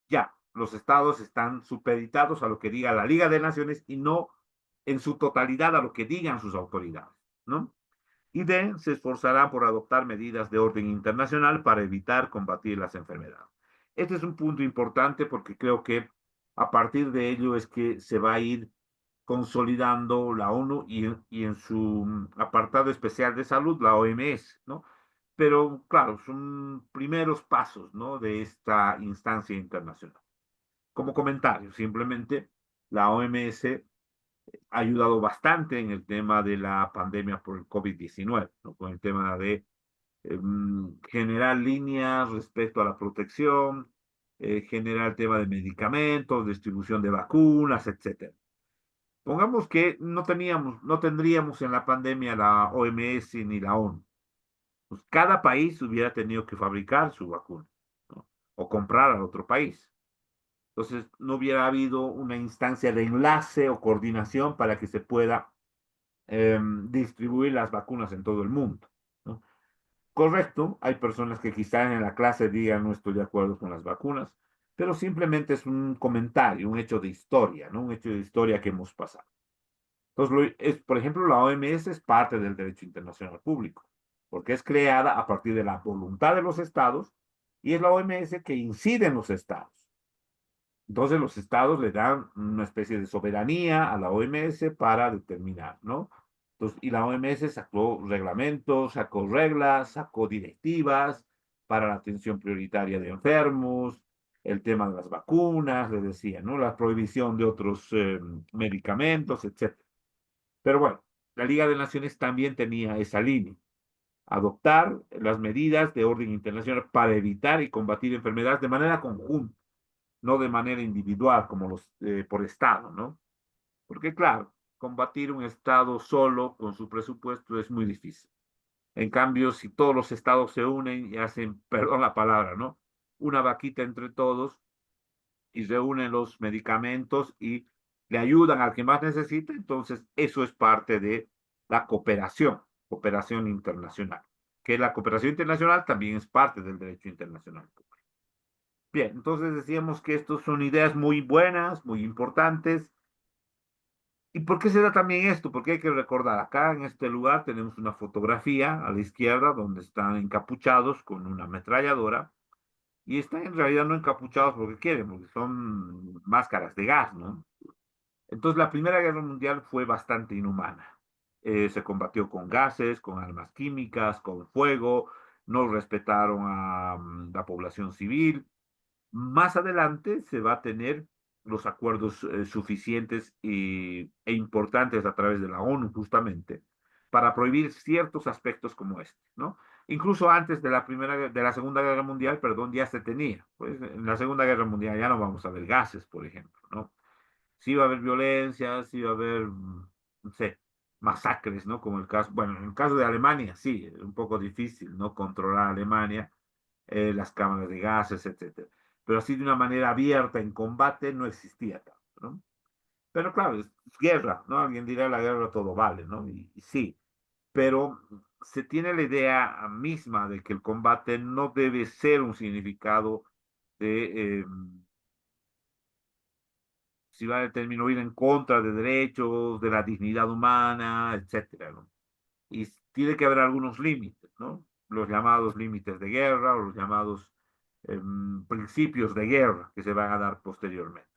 ya, los estados están supeditados a lo que diga la Liga de Naciones y no en su totalidad a lo que digan sus autoridades, ¿no? Y D, se esforzará por adoptar medidas de orden internacional para evitar combatir las enfermedades. Este es un punto importante porque creo que a partir de ello es que se va a ir consolidando la ONU y en su apartado especial de salud, la OMS, ¿no? Pero claro, son primeros pasos, ¿no? De esta instancia internacional. Como comentario, simplemente la OMS ha ayudado bastante en el tema de la pandemia por el COVID-19, ¿no? Con el tema de generar líneas respecto a la protección, generar el tema de medicamentos, distribución de vacunas, etcétera. Pongamos que no tendríamos en la pandemia la OMS ni la ONU. Pues cada país hubiera tenido que fabricar su vacuna, ¿no? O comprar al otro país. Entonces, no hubiera habido una instancia de enlace o coordinación para que se pueda distribuir las vacunas en todo el mundo, ¿no? Correcto, hay personas que quizás en la clase digan no estoy de acuerdo con las vacunas, pero simplemente es un comentario, un hecho de historia, ¿no? Un hecho de historia que hemos pasado. Entonces, por ejemplo, la OMS es parte del derecho internacional público, porque es creada a partir de la voluntad de los estados y es la OMS que incide en los estados. Entonces los estados le dan una especie de soberanía a la OMS para determinar, ¿no? Entonces, y la OMS sacó reglamentos, sacó reglas, sacó directivas para la atención prioritaria de enfermos, el tema de las vacunas, les decía, ¿no? La prohibición de otros medicamentos, etc. Pero bueno, la Liga de Naciones también tenía esa línea, adoptar las medidas de orden internacional para evitar y combatir enfermedades de manera conjunta, no de manera individual, como por Estado, ¿no? Porque claro, combatir un Estado solo con su presupuesto es muy difícil. En cambio, si todos los Estados se unen y hacen, perdón la palabra, ¿no? Una vaquita entre todos y reúnen los medicamentos y le ayudan al que más necesita, entonces eso es parte de la cooperación internacional. Que la cooperación internacional también es parte del derecho internacional. Bien, entonces decíamos que estos son ideas muy buenas, muy importantes. ¿Y por qué se da también esto? Porque hay que recordar, acá en este lugar tenemos una fotografía a la izquierda donde están encapuchados con una ametralladora y están en realidad no encapuchados porque quieren, porque son máscaras de gas, ¿no? Entonces la Primera Guerra Mundial fue bastante inhumana. Se combatió con gases, con armas químicas, con fuego, no respetaron a la población civil. Más adelante se va a tener los acuerdos suficientes e importantes a través de la ONU justamente para prohibir ciertos aspectos como este, ¿no? Incluso antes de la Segunda Guerra Mundial, perdón, ya se tenía. Pues en la Segunda Guerra Mundial ya no vamos a ver gases, por ejemplo, ¿no? Sí va a haber violencia, sí va a haber, no sé, masacres, ¿no? Como el caso, bueno, en el caso de Alemania, sí, es un poco difícil, ¿no? Controlar Alemania, las cámaras de gases, etcétera. Pero así de una manera abierta en combate no existía tanto, ¿no? Pero claro, es guerra, ¿no? Alguien dirá la guerra todo vale, ¿no? Y sí, pero se tiene la idea misma de que el combate no debe ser un significado de, si va el término, ir en contra de derechos, de la dignidad humana, etcétera, ¿no? Y tiene que haber algunos límites, ¿no? Los llamados límites de guerra o los llamados principios de guerra que se van a dar posteriormente.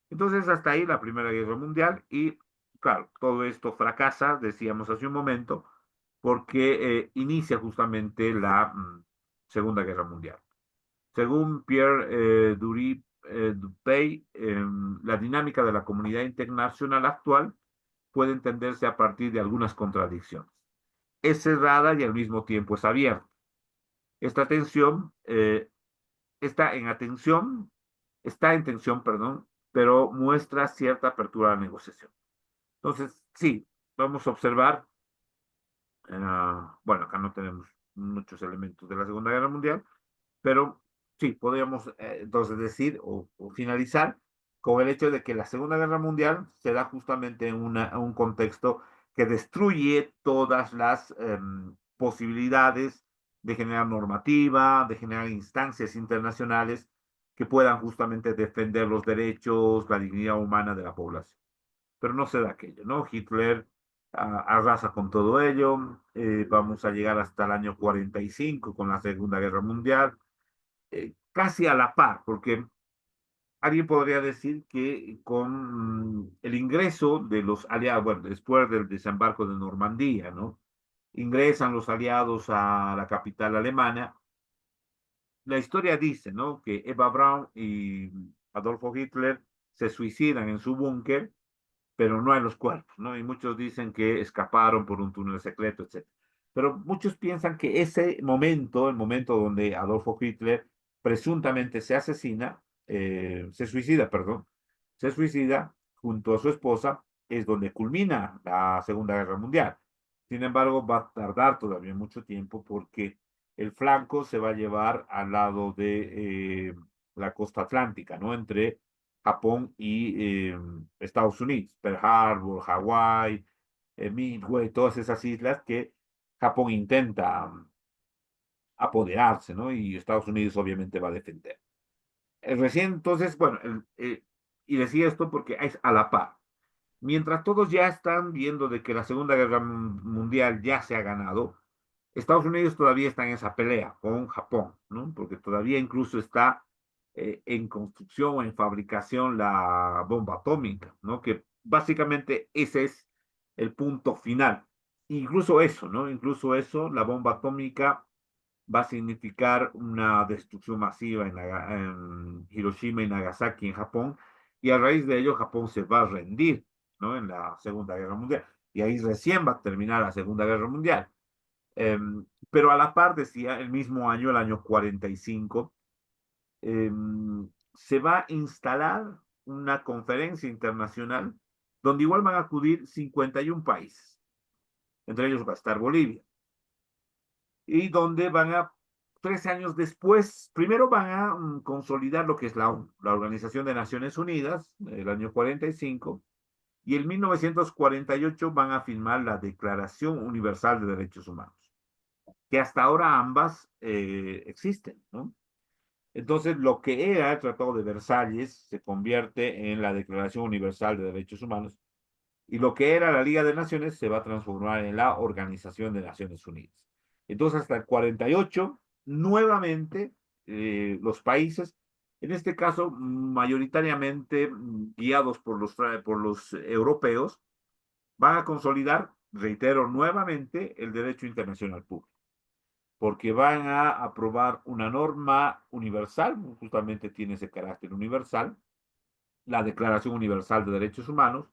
Entonces, hasta ahí la Primera Guerra Mundial y, claro, todo esto fracasa, decíamos hace un momento, porque inicia justamente la Segunda Guerra Mundial. Según Pierre Dupuy, la dinámica de la comunidad internacional actual puede entenderse a partir de algunas contradicciones. Es cerrada y al mismo tiempo es abierta. Esta tensión está en tensión, perdón, pero muestra cierta apertura a la negociación. Entonces, sí, vamos a observar, bueno, acá no tenemos muchos elementos de la Segunda Guerra Mundial, pero sí, podríamos entonces decir o finalizar con el hecho de que la Segunda Guerra Mundial se da justamente en un contexto que destruye todas las posibilidades de generar normativa, de generar instancias internacionales que puedan justamente defender los derechos, la dignidad humana de la población. Pero no se da aquello, ¿no? Hitler arrasa con todo ello, vamos a llegar hasta el año 45 con la Segunda Guerra Mundial, casi a la par, porque alguien podría decir que con el ingreso de los aliados, bueno, después del desembarco de Normandía, ¿no? Ingresan los aliados a la capital alemana. La historia dice, ¿no? Que Eva Braun y Adolfo Hitler se suicidan en su búnker, pero no hay los cuerpos, ¿no? Y muchos dicen que escaparon por un túnel secreto, etc. Pero muchos piensan que ese momento, el momento donde Adolfo Hitler presuntamente se suicida, perdón, se suicida junto a su esposa, es donde culmina la Segunda Guerra Mundial. Sin embargo, va a tardar todavía mucho tiempo porque el flanco se va a llevar al lado de la costa atlántica, ¿no? Entre Japón y Estados Unidos, Pearl Harbor, Hawái, Midway, todas esas islas que Japón intenta apoderarse, ¿no? Y Estados Unidos obviamente va a defender. Recién entonces, bueno, y decía esto porque es a la par. Mientras todos ya están viendo de que la Segunda Guerra Mundial ya se ha ganado, Estados Unidos todavía está en esa pelea con Japón, ¿no? Porque todavía incluso está en construcción o en fabricación la bomba atómica, ¿no? Que básicamente ese es el punto final. Incluso eso, ¿no? Incluso eso, la bomba atómica va a significar una destrucción masiva en Hiroshima y Nagasaki, en Japón, y a raíz de ello Japón se va a rendir, ¿no? En la Segunda Guerra Mundial. Y ahí recién va a terminar la Segunda Guerra Mundial. Pero a la par, decía, el mismo año, el año 45, se va a instalar una conferencia internacional donde igual van a acudir 51 países. Entre ellos va a estar Bolivia. Y donde van a, 3 años después, primero van a consolidar lo que es la Organización de Naciones Unidas, el año 45, y en 1948 van a firmar la Declaración Universal de Derechos Humanos, que hasta ahora ambas existen, ¿no? Entonces, lo que era el Tratado de Versalles se convierte en la Declaración Universal de Derechos Humanos y lo que era la Liga de Naciones se va a transformar en la Organización de Naciones Unidas. Entonces, hasta el 48, nuevamente, los países, en este caso, mayoritariamente guiados por los europeos, van a consolidar, reitero nuevamente, el derecho internacional público, porque van a aprobar una norma universal, justamente tiene ese carácter universal, la Declaración Universal de Derechos Humanos,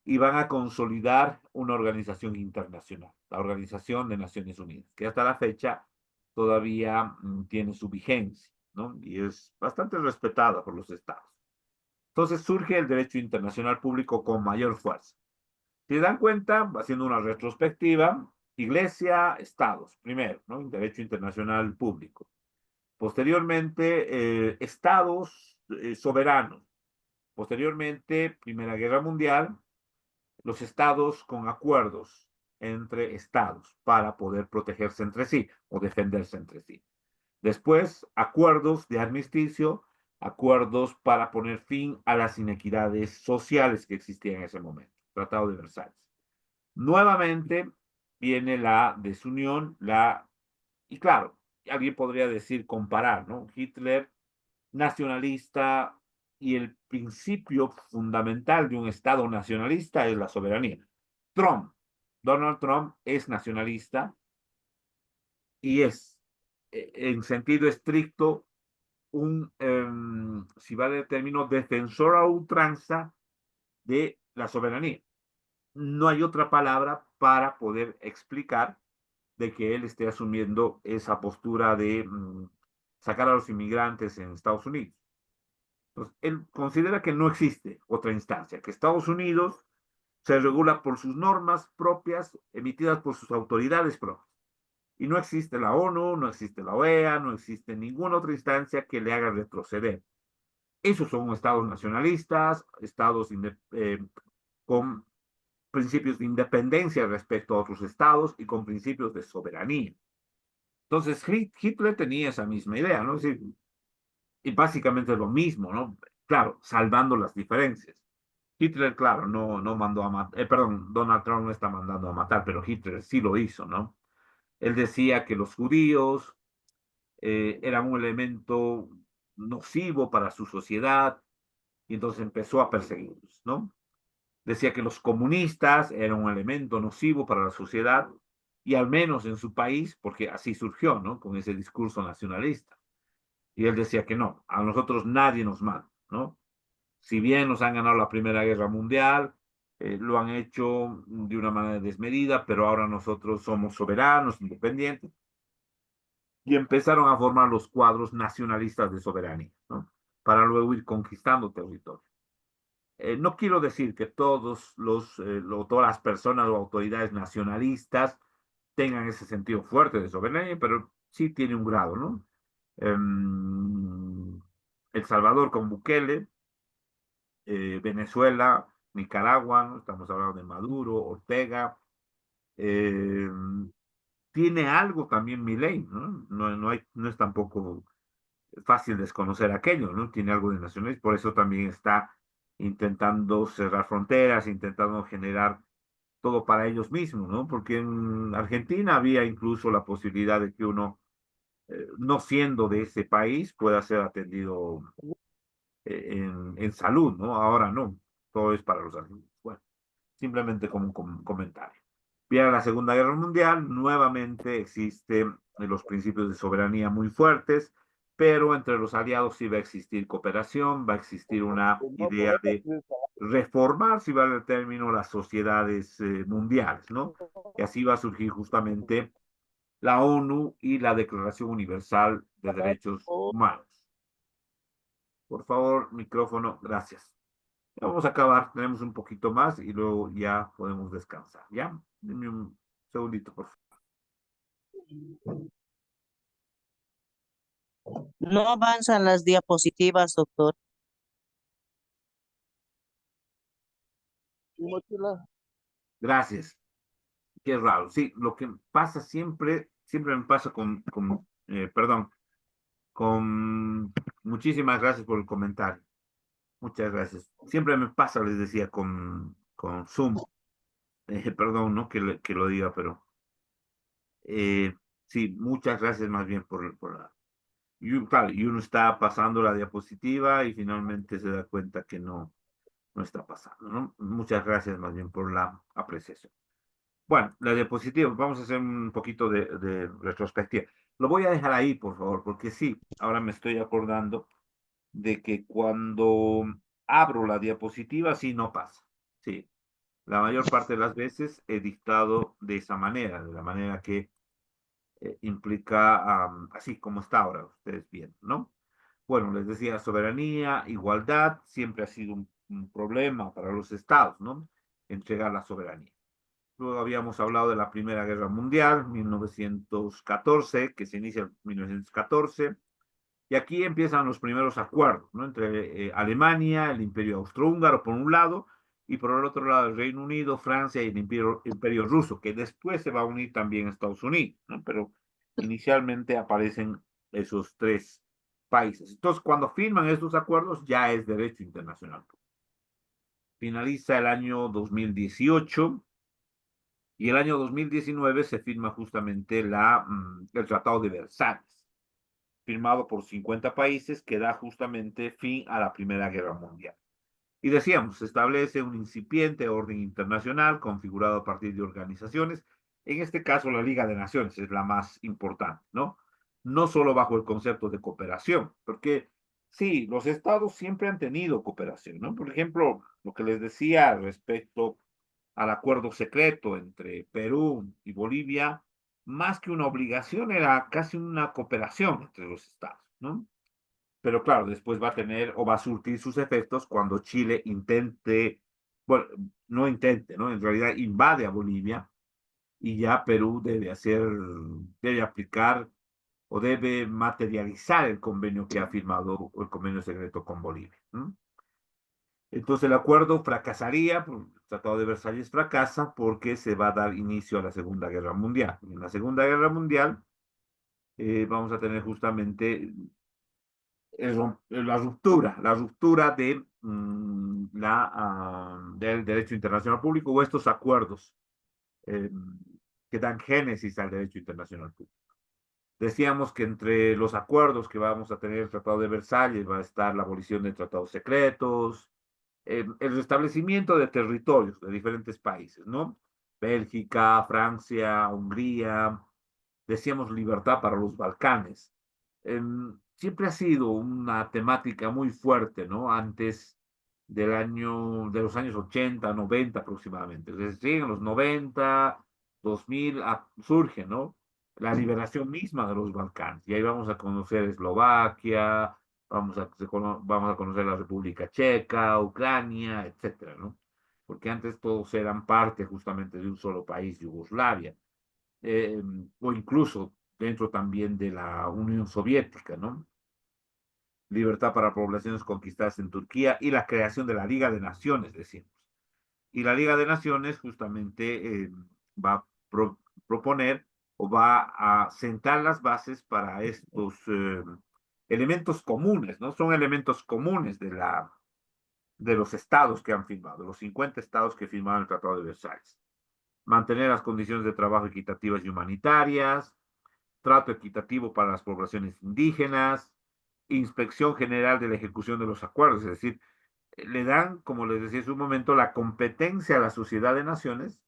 y van a consolidar una organización internacional, la Organización de Naciones Unidas, que hasta la fecha todavía tiene su vigencia, ¿no? Y es bastante respetada por los estados. Entonces surge el derecho internacional público con mayor fuerza. Si se dan cuenta, haciendo una retrospectiva, Iglesia, estados, primero, ¿no? Derecho internacional público. Posteriormente, estados soberanos. Posteriormente, Primera Guerra Mundial, los estados con acuerdos entre estados para poder protegerse entre sí o defenderse entre sí. Después, acuerdos de armisticio, acuerdos para poner fin a las inequidades sociales que existían en ese momento. Tratado de Versalles. Nuevamente viene la desunión, y claro, alguien podría decir comparar, ¿no? Hitler nacionalista y el principio fundamental de un Estado nacionalista es la soberanía. Donald Trump es nacionalista y es, en sentido estricto, si vale el término, defensor a ultranza de la soberanía. No hay otra palabra para poder explicar de que él esté asumiendo esa postura de sacar a los inmigrantes en Estados Unidos. Entonces, él considera que no existe otra instancia, que Estados Unidos se regula por sus normas propias emitidas por sus autoridades propias. Y no existe la ONU, no existe la OEA, no existe ninguna otra instancia que le haga retroceder. Esos son estados nacionalistas, estados con principios de independencia respecto a otros estados y con principios de soberanía. Entonces, Hitler tenía esa misma idea, ¿no? Es decir, y básicamente lo mismo, ¿no? Claro, salvando las diferencias. Hitler, claro, no mandó a matar, perdón, Donald Trump no está mandando a matar, pero Hitler sí lo hizo, ¿no? Él decía que los judíos eran un elemento nocivo para su sociedad y entonces empezó a perseguirlos, ¿no? Decía que los comunistas eran un elemento nocivo para la sociedad y al menos en su país, porque así surgió, ¿no? Con ese discurso nacionalista. Y él decía que no, a nosotros nadie nos manda, ¿no? Si bien nos han ganado la Primera Guerra Mundial, lo han hecho de una manera desmedida, pero ahora nosotros somos soberanos, independientes, y empezaron a formar los cuadros nacionalistas de soberanía, ¿no? Para luego ir conquistando territorio. No quiero decir que todas las personas o autoridades nacionalistas tengan ese sentido fuerte de soberanía, pero sí tiene un grado, ¿no? El Salvador con Bukele, Venezuela, Nicaragua, ¿no? Estamos hablando de Maduro, Ortega, eh, tiene algo también Milei, ¿no? No es tampoco fácil desconocer aquello, ¿no? Tiene algo de nacionalismo, por eso también está intentando cerrar fronteras, intentando generar todo para ellos mismos, ¿no? Porque en Argentina había incluso la posibilidad de que uno, no siendo de ese país, pueda ser atendido en salud, ¿no? Ahora no, todo es para los argentinos. Bueno, simplemente como un comentario. Viene la Segunda Guerra Mundial, nuevamente existen los principios de soberanía muy fuertes, pero entre los aliados sí va a existir cooperación, va a existir una idea de reformar, si vale el término, las sociedades mundiales, ¿no? Y así va a surgir justamente la ONU y la Declaración Universal de Derechos Humanos. Por favor, micrófono, gracias. Ya vamos a acabar, tenemos un poquito más y luego ya podemos descansar, ¿ya? Dime un segundito, por favor. No avanzan las diapositivas, doctor. Gracias. Qué raro. Sí, lo que pasa siempre me pasa perdón, con, muchísimas gracias por el comentario. Muchas gracias. Siempre me pasa, les decía, con Zoom. Perdón, ¿no? Que lo diga, pero eh, sí, muchas gracias más bien claro, y uno está pasando la diapositiva y finalmente se da cuenta que no está pasando, ¿no? Muchas gracias más bien por la apreciación. Bueno, la diapositiva, vamos a hacer un poquito de retrospectiva. Lo voy a dejar ahí, por favor, porque sí, ahora me estoy acordando de que cuando abro la diapositiva, sí, no pasa. Sí, la mayor parte de las veces he dictado de esa manera, de la manera que implica, así como está ahora, ustedes bien, ¿no? Bueno, les decía, soberanía, igualdad, siempre ha sido un problema para los estados, ¿no? Entregar la soberanía. Luego habíamos hablado de la Primera Guerra Mundial, 1914, que se inicia en 1914, y aquí empiezan los primeros acuerdos, ¿no? Entre Alemania, el Imperio Austrohúngaro por un lado, y por el otro lado el Reino Unido, Francia y el Imperio Ruso, que después se va a unir también a Estados Unidos, ¿no? Pero inicialmente aparecen esos tres países. Entonces, cuando firman estos acuerdos, ya es derecho internacional. Finaliza el año 2018 Y el año 2019 se firma justamente el Tratado de Versalles, firmado por 50 países, que da justamente fin a la Primera Guerra Mundial. Y decíamos, se establece un incipiente orden internacional configurado a partir de organizaciones. En este caso, la Liga de Naciones es la más importante, ¿no? No solo bajo el concepto de cooperación, porque sí, los estados siempre han tenido cooperación, ¿no? Por ejemplo, lo que les decía respecto al acuerdo secreto entre Perú y Bolivia, más que una obligación, era casi una cooperación entre los estados, ¿no? Pero claro, después va a tener o va a surtir sus efectos cuando Chile intente, bueno, no intente, ¿no? En realidad invade a Bolivia y ya Perú debe aplicar o debe materializar el convenio que ha firmado, el convenio secreto con Bolivia, ¿no? Entonces el acuerdo fracasaría, el Tratado de Versalles fracasa porque se va a dar inicio a la Segunda Guerra Mundial. En la Segunda Guerra Mundial vamos a tener justamente la ruptura del derecho internacional público o estos acuerdos eh, que dan génesis al derecho internacional público. Decíamos que entre los acuerdos que vamos a tener el Tratado de Versalles va a estar la abolición de tratados secretos, el restablecimiento de territorios de diferentes países, ¿no? Bélgica, Francia, Hungría, decíamos libertad para los Balcanes. Siempre ha sido una temática muy fuerte, ¿no? Antes de los años 80, 90 aproximadamente. Es decir, en los 90, 2000 surge, ¿no? La liberación misma de los Balcanes. Y ahí vamos a conocer Eslovaquia, vamos a conocer la República Checa, Ucrania, etcétera, ¿no? Porque antes todos eran parte justamente de un solo país, Yugoslavia, eh, o incluso dentro también de la Unión Soviética, ¿no? Libertad para poblaciones conquistadas en Turquía y la creación de la Liga de Naciones, decimos. Y la Liga de Naciones justamente va a proponer o va a sentar las bases para estos elementos comunes, ¿no? Son elementos comunes de los estados que han firmado, los 50 estados que firmaron el Tratado de Versalles. Mantener las condiciones de trabajo equitativas y humanitarias, trato equitativo para las poblaciones indígenas, inspección general de la ejecución de los acuerdos, es decir, le dan, como les decía hace un momento, la competencia a la Sociedad de Naciones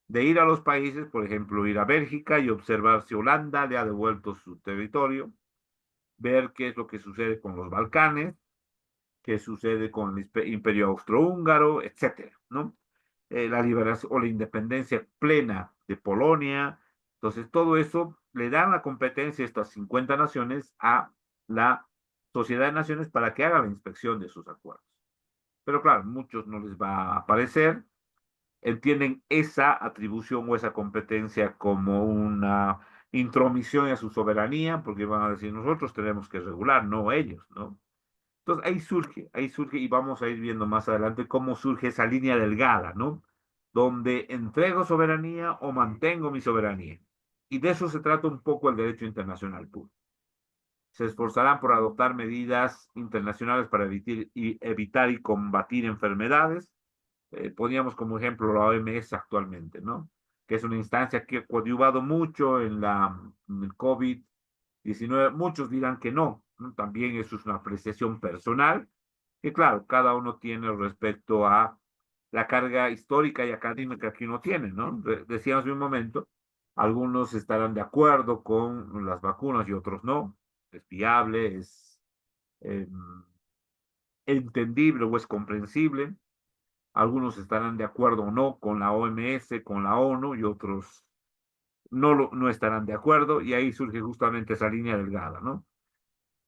de ir a los países, por ejemplo, ir a Bélgica y observar si Holanda le ha devuelto su territorio, ver qué es lo que sucede con los Balcanes, qué sucede con el Imperio Austrohúngaro, etcétera, ¿no? La liberación o la independencia plena de Polonia. Entonces, todo eso le dan la competencia a estas 50 naciones a la Sociedad de Naciones para que haga la inspección de sus acuerdos. Pero claro, muchos no les va a parecer, entienden esa atribución o esa competencia como una intromisión a su soberanía, porque van a decir nosotros tenemos que regular, no ellos, ¿no? Entonces ahí surge y vamos a ir viendo más adelante cómo surge esa línea delgada, ¿no? Donde entrego soberanía o mantengo mi soberanía. Y de eso se trata un poco el derecho internacional puro. Se esforzarán por adoptar medidas internacionales para evitar y combatir enfermedades. Poníamos como ejemplo la OMS actualmente, ¿no? Que es una instancia que ha coadyuvado mucho en el COVID-19. Muchos dirán que no, ¿no? También eso es una apreciación personal, que claro, cada uno tiene respecto a la carga histórica y académica que uno tiene, ¿no? Decíamos en un momento, algunos estarán de acuerdo con las vacunas y otros no. Es viable, es eh, entendible o es comprensible. Algunos estarán de acuerdo o no con la OMS, con la ONU y otros no estarán de acuerdo y ahí surge justamente esa línea delgada, ¿no?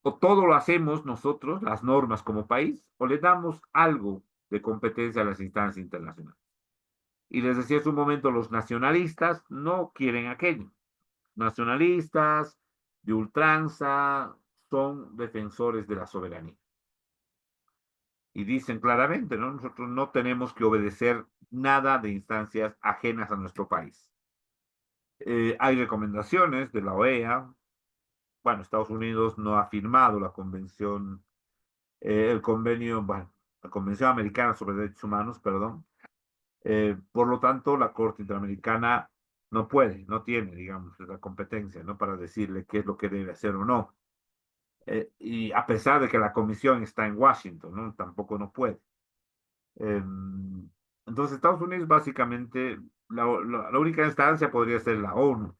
O todo lo hacemos nosotros, las normas como país, o le damos algo de competencia a las instancias internacionales. Y les decía hace un momento, los nacionalistas no quieren aquello. Nacionalistas de ultranza son defensores de la soberanía. Y dicen claramente, ¿no? Nosotros no tenemos que obedecer nada de instancias ajenas a nuestro país. Hay recomendaciones de la OEA. Bueno, Estados Unidos no ha firmado la convención, la Convención Americana sobre Derechos Humanos, perdón. Por lo tanto, la Corte Interamericana no puede, no tiene, digamos, la competencia, ¿no? Para decirle qué es lo que debe hacer o no. Y a pesar de que la comisión está en Washington, ¿no? Tampoco no puede. Entonces, Estados Unidos básicamente, la única instancia podría ser la ONU.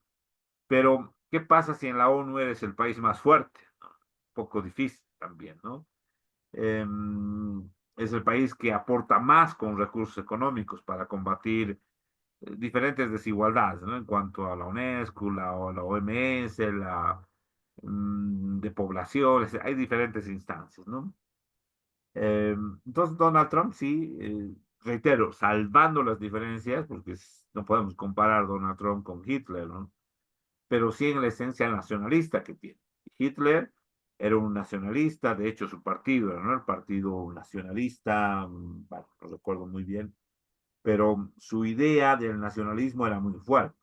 Pero, ¿qué pasa si en la ONU eres el país más fuerte? Un poco difícil también, ¿no? Es el país que aporta más con recursos económicos para combatir diferentes desigualdades, ¿no? En cuanto a la UNESCO, la OMS, de poblaciones, hay diferentes instancias, ¿no? Entonces, Donald Trump sí, reitero, salvando las diferencias, porque no podemos comparar Donald Trump con Hitler, ¿no? Pero sí en la esencia nacionalista que tiene. Hitler era un nacionalista, de hecho su partido era, ¿no? El Partido Nacionalista, bueno, no recuerdo muy bien, pero su idea del nacionalismo era muy fuerte.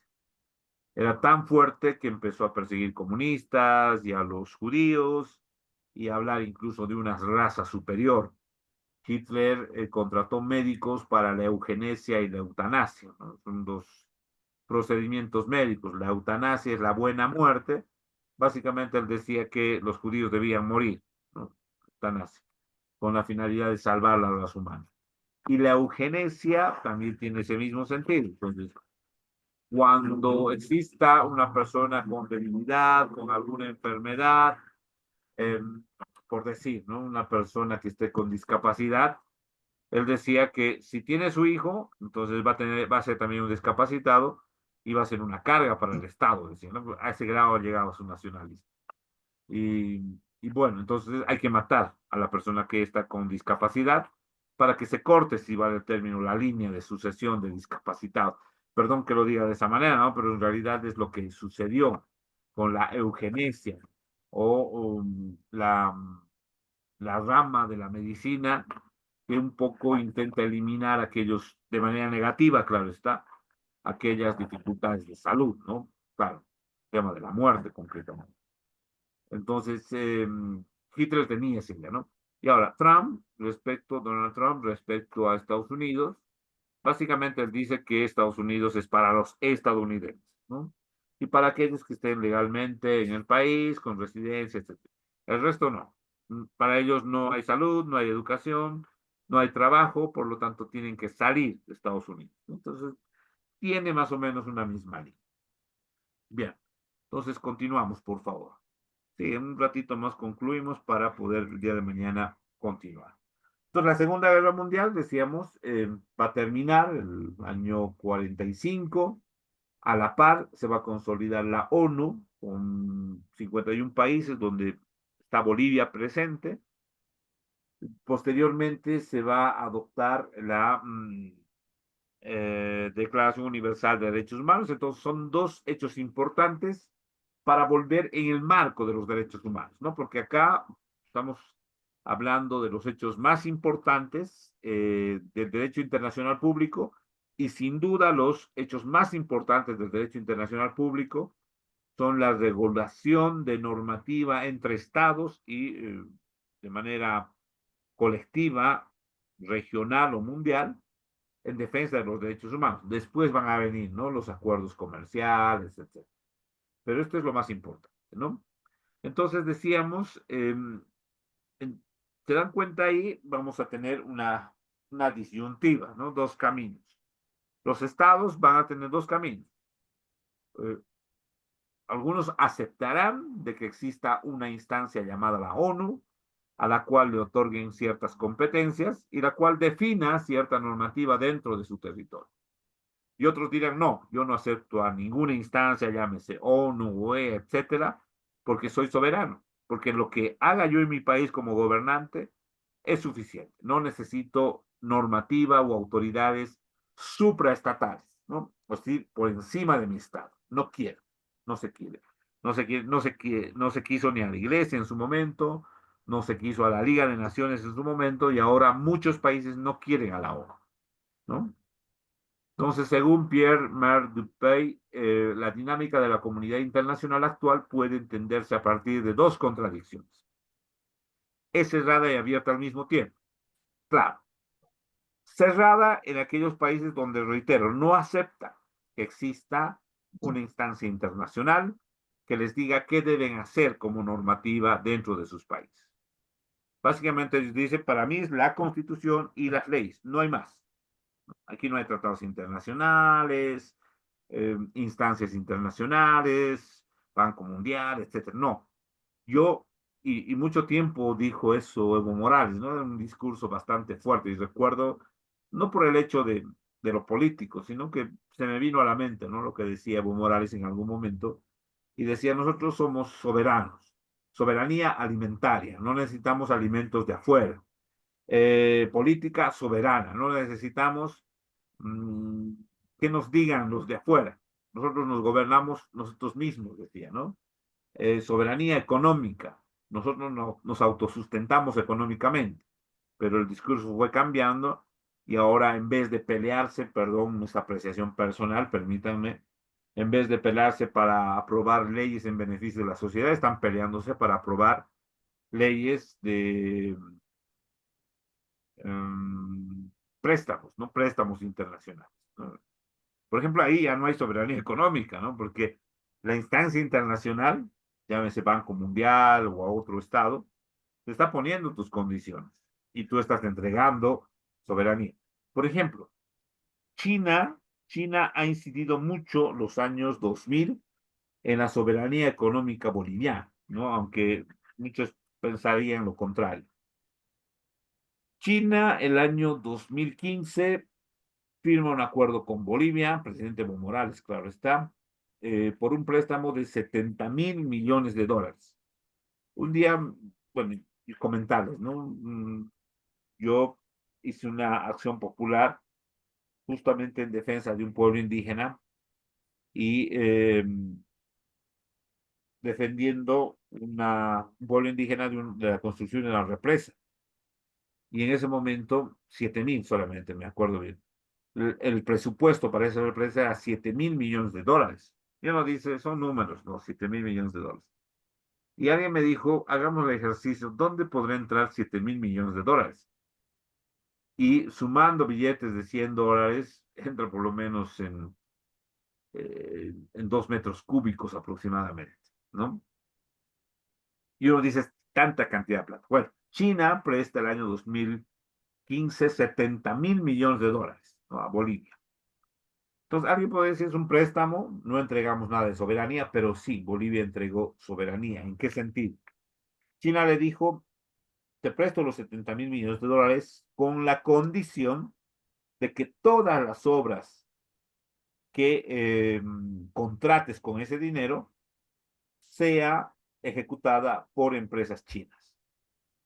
Era tan fuerte que empezó a perseguir comunistas y a los judíos y a hablar incluso de una raza superior. Hitler contrató médicos para la eugenesia y la eutanasia, ¿no? Son dos procedimientos médicos. La eutanasia es la buena muerte. Básicamente él decía que los judíos debían morir, ¿no? Eutanasia, con la finalidad de salvar la raza humana. Y la eugenesia también tiene ese mismo sentido. Entonces, cuando exista una persona con debilidad, con alguna enfermedad, eh, por decir, ¿no? Una persona que esté con discapacidad, él decía que si tiene su hijo, entonces va a ser también un discapacitado y va a ser una carga para el Estado, decía, ¿no? A ese grado ha llegado su nacionalismo. Y bueno, entonces hay que matar a la persona que está con discapacidad para que se corte, si vale el término, la línea de sucesión de discapacitado. Perdón que lo diga de esa manera, ¿no? Pero en realidad es lo que sucedió con la eugenesia o la rama de la medicina que un poco intenta eliminar aquellos, de manera negativa, claro está, aquellas dificultades de salud, ¿no? Claro, el tema de la muerte concretamente. Entonces, Hitler tenía esa idea, ¿no? Y ahora, Donald Trump, respecto a Estados Unidos, básicamente él dice que Estados Unidos es para los estadounidenses, ¿no? Y para aquellos que estén legalmente en el país, con residencia, etc. El resto no. Para ellos no hay salud, no hay educación, no hay trabajo, por lo tanto tienen que salir de Estados Unidos. Entonces, tiene más o menos una misma línea. Bien, entonces continuamos, por favor. Sí, en un ratito más concluimos para poder el día de mañana continuar. Entonces, la Segunda Guerra Mundial, decíamos, va a terminar el año 45. A la par se va a consolidar la ONU con 51 países donde está Bolivia presente. Posteriormente se va a adoptar la Declaración Universal de Derechos Humanos. Entonces son dos hechos importantes para volver en el marco de los derechos humanos, ¿no? Porque acá estamos hablando de los hechos más importantes del derecho internacional público y sin duda los hechos más importantes del derecho internacional público son la regulación de normativa entre estados y de manera colectiva, regional o mundial en defensa de los derechos humanos. Después van a venir, ¿no? Los acuerdos comerciales, etc. Pero esto es lo más importante, ¿no? Entonces decíamos, se dan cuenta ahí, vamos a tener una disyuntiva, ¿no? Dos caminos. Los estados van a tener dos caminos. Algunos aceptarán de que exista una instancia llamada la ONU, a la cual le otorguen ciertas competencias y la cual defina cierta normativa dentro de su territorio. Y otros dirán, no, yo no acepto a ninguna instancia, llámese ONU, UE, etcétera, porque soy soberano, porque lo que haga yo en mi país como gobernante es suficiente. No necesito normativa o autoridades supraestatales, ¿no? O sea, por encima de mi Estado. No quiero, no se quiere. No se quiso ni a la Iglesia en su momento, no se quiso a la Liga de Naciones en su momento, y ahora muchos países no quieren a la ONU, ¿no? Entonces, según Pierre-Marc Dupuy, la dinámica de la comunidad internacional actual puede entenderse a partir de dos contradicciones. Es cerrada y abierta al mismo tiempo. Claro, cerrada en aquellos países donde, reitero, no acepta que exista una instancia internacional que les diga qué deben hacer como normativa dentro de sus países. Básicamente ellos dicen, para mí es la Constitución y las leyes, no hay más. Aquí no hay tratados internacionales, instancias internacionales, Banco Mundial, etcétera. No, yo, y mucho tiempo dijo eso Evo Morales, ¿no? Era un discurso bastante fuerte, y recuerdo, no por el hecho de lo político, sino que se me vino a la mente, ¿no? Lo que decía Evo Morales en algún momento, y decía, nosotros somos soberanos, soberanía alimentaria, no necesitamos alimentos de afuera. Política soberana, no necesitamos mmm, que nos digan los de afuera. Nosotros nos gobernamos nosotros mismos, decía, ¿no? Soberanía económica. Nosotros nos autosustentamos económicamente, pero el discurso fue cambiando y ahora en vez de pelearse, perdón, esa apreciación personal, permítanme, en vez de pelearse para aprobar leyes en beneficio de la sociedad, están peleándose para aprobar leyes de préstamos, ¿no? Préstamos internacionales, ¿no? Por ejemplo, ahí ya no hay soberanía económica, ¿no? Porque la instancia internacional, llámese Banco Mundial o a otro estado, te está poniendo tus condiciones y tú estás entregando soberanía. Por ejemplo, China, China ha incidido mucho los años 2000 en la soberanía económica boliviana, ¿no? Aunque muchos pensarían lo contrario. China, el año 2015, firma un acuerdo con Bolivia, presidente Evo Morales, claro está, por un préstamo de 70.000 millones de dólares. Un día, bueno, y comentarles, ¿no? Yo hice una acción popular justamente en defensa de un pueblo indígena y defendiendo un pueblo indígena de la construcción de una represa. Y en ese momento, 7.000 solamente, me acuerdo bien. El presupuesto para esa represa era 7.000 millones de dólares. Ya no dice, son números, no, 7.000 millones de dólares. Y alguien me dijo, hagamos el ejercicio, ¿dónde podrá entrar 7.000 millones de dólares? Y sumando billetes de 100 dólares, entra por lo menos en 2 metros cúbicos aproximadamente, ¿no? Y uno dice, tanta cantidad de plata. Bueno, China presta el año 2015 70.000 millones de dólares, ¿no? A Bolivia. Entonces, alguien puede decir, es un préstamo, no entregamos nada de soberanía, pero sí, Bolivia entregó soberanía. ¿En qué sentido? China le dijo, te presto los 70.000 millones de dólares con la condición de que todas las obras que contrates con ese dinero sea ejecutada por empresas chinas.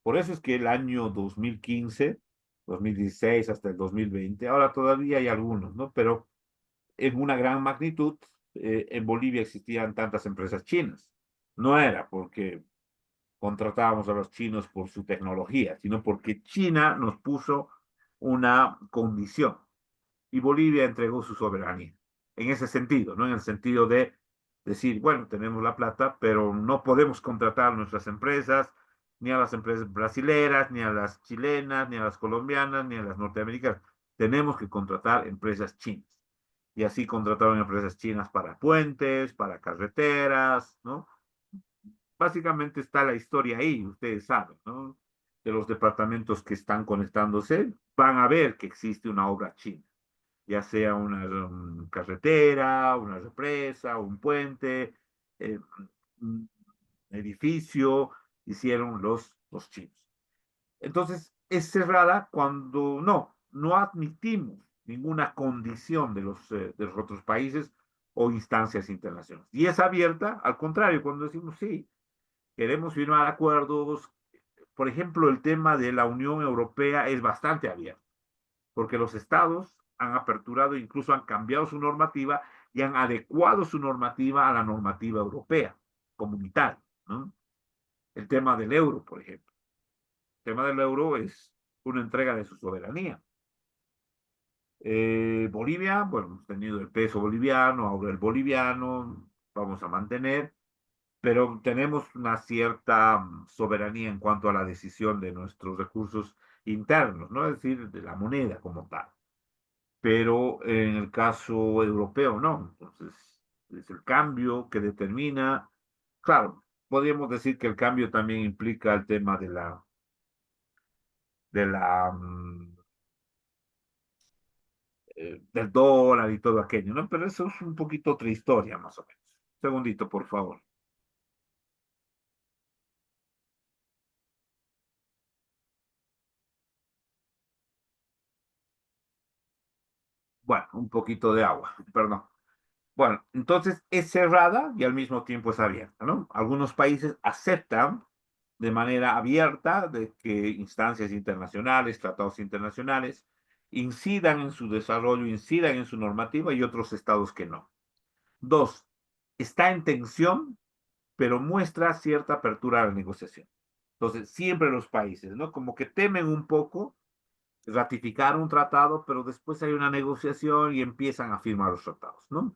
Por eso es que el año 2015, 2016 hasta el 2020, ahora todavía hay algunos, ¿no? Pero en una gran magnitud, en Bolivia existían tantas empresas chinas. No era porque contratábamos a los chinos por su tecnología, sino porque China nos puso una condición y Bolivia entregó su soberanía. En ese sentido, ¿no? En el sentido de decir, bueno, tenemos la plata, pero no podemos contratar a nuestras empresas, ni a las empresas brasileras, ni a las chilenas, ni a las colombianas, ni a las norteamericanas. Tenemos que contratar empresas chinas. Y así contrataron empresas chinas para puentes, para carreteras, ¿no? Básicamente está la historia ahí, ustedes saben, ¿no? De los departamentos que están conectándose, van a ver que existe una obra china, ya sea una carretera, una represa, un puente, un edificio, hicieron los chinos. Entonces, es cerrada cuando no admitimos ninguna condición de los otros países o instancias internacionales. Y es abierta, al contrario, cuando decimos sí, queremos firmar acuerdos. Por ejemplo, el tema de la Unión Europea es bastante abierto, porque los estados han aperturado, incluso han cambiado su normativa y han adecuado su normativa a la normativa europea, comunitaria, ¿no? El tema del euro, por ejemplo. El tema del euro es una entrega de su soberanía. Bolivia, bueno, hemos tenido el peso boliviano, ahora el boliviano, vamos a mantener, pero tenemos una cierta soberanía en cuanto a la decisión de nuestros recursos internos, ¿no? Es decir, de la moneda como tal. Pero en el caso europeo no. Entonces, es el cambio que determina, claro, podríamos decir que el cambio también implica el tema del dólar y todo aquello, ¿no? Pero eso es un poquito otra historia, más o menos. Segundito, por favor. Bueno, un poquito de agua, perdón. Bueno, entonces es cerrada y al mismo tiempo es abierta, ¿no? Algunos países aceptan de manera abierta de que instancias internacionales, tratados internacionales, incidan en su desarrollo, incidan en su normativa y otros estados que no. Dos, está en tensión, pero muestra cierta apertura a la negociación. Entonces, siempre los países, ¿no? Como que temen un poco ratificar un tratado, pero después hay una negociación y empiezan a firmar los tratados, ¿no?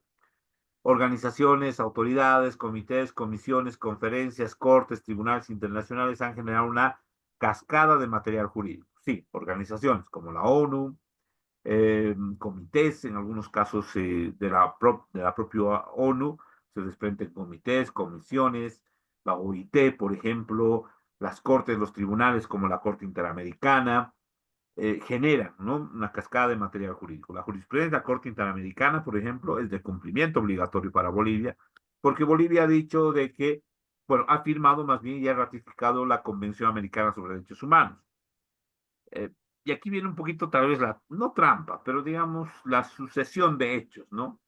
Organizaciones, autoridades, comités, comisiones, conferencias, cortes, tribunales internacionales han generado una cascada de material jurídico. Sí, organizaciones como la ONU, comités, en algunos casos de la propia ONU, se desprenden comités, comisiones, la OIT, por ejemplo, las cortes, los tribunales como la Corte Interamericana, generan, ¿no?, una cascada de material jurídico. La jurisprudencia de la Corte Interamericana, por ejemplo, es de cumplimiento obligatorio para Bolivia, porque Bolivia ha dicho de que, bueno, ha firmado más bien y ha ratificado la Convención Americana sobre Derechos Humanos. Eh, y aquí viene un poquito tal vez la, no trampa, pero digamos la sucesión de hechos, ¿no?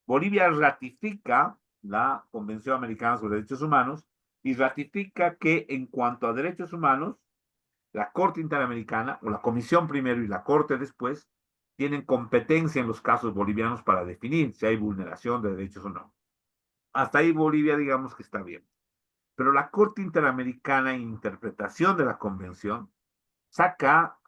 Bolivia ratifica la Convención Americana sobre Derechos Humanos y ratifica que en cuanto a derechos humanos, la Corte Interamericana, o la Comisión primero y la Corte después, tienen competencia en los casos bolivianos para definir si hay vulneración de derechos o no. Hasta ahí Bolivia, digamos que está bien. Pero la Corte Interamericana, en interpretación de la Convención, saca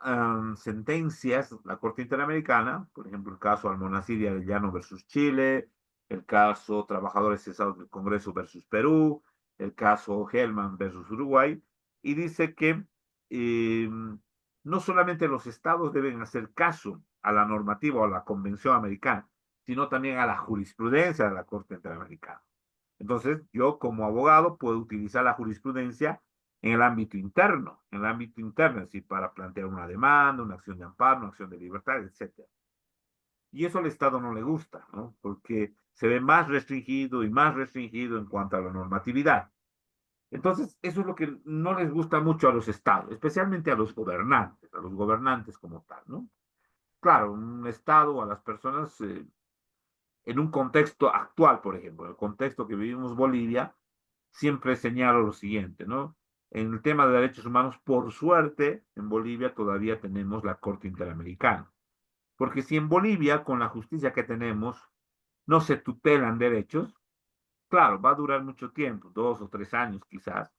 sentencias, la Corte Interamericana, por ejemplo, el caso Almonacid y Arellano versus Chile, el caso Trabajadores Cesados del Congreso versus Perú, el caso Hellman versus Uruguay, y dice que eh, no solamente los estados deben hacer caso a la normativa o a la Convención Americana, sino también a la jurisprudencia de la Corte Interamericana. Entonces, yo como abogado puedo utilizar la jurisprudencia en el ámbito interno, es decir, para plantear una demanda, una acción de amparo, una acción de libertad, etc. Y eso al Estado no le gusta, ¿no? Porque se ve más restringido y más restringido en cuanto a la normatividad. Entonces, eso es lo que no les gusta mucho a los Estados, especialmente a los gobernantes como tal, ¿no? Claro, un Estado, a las personas, en un contexto actual, por ejemplo, el contexto que vivimos Bolivia, siempre señalo lo siguiente, ¿no? En el tema de derechos humanos, por suerte, en Bolivia todavía tenemos la Corte Interamericana. Porque si en Bolivia, con la justicia que tenemos, no se tutelan derechos, claro, va a durar mucho tiempo, 2 o 3 años quizás,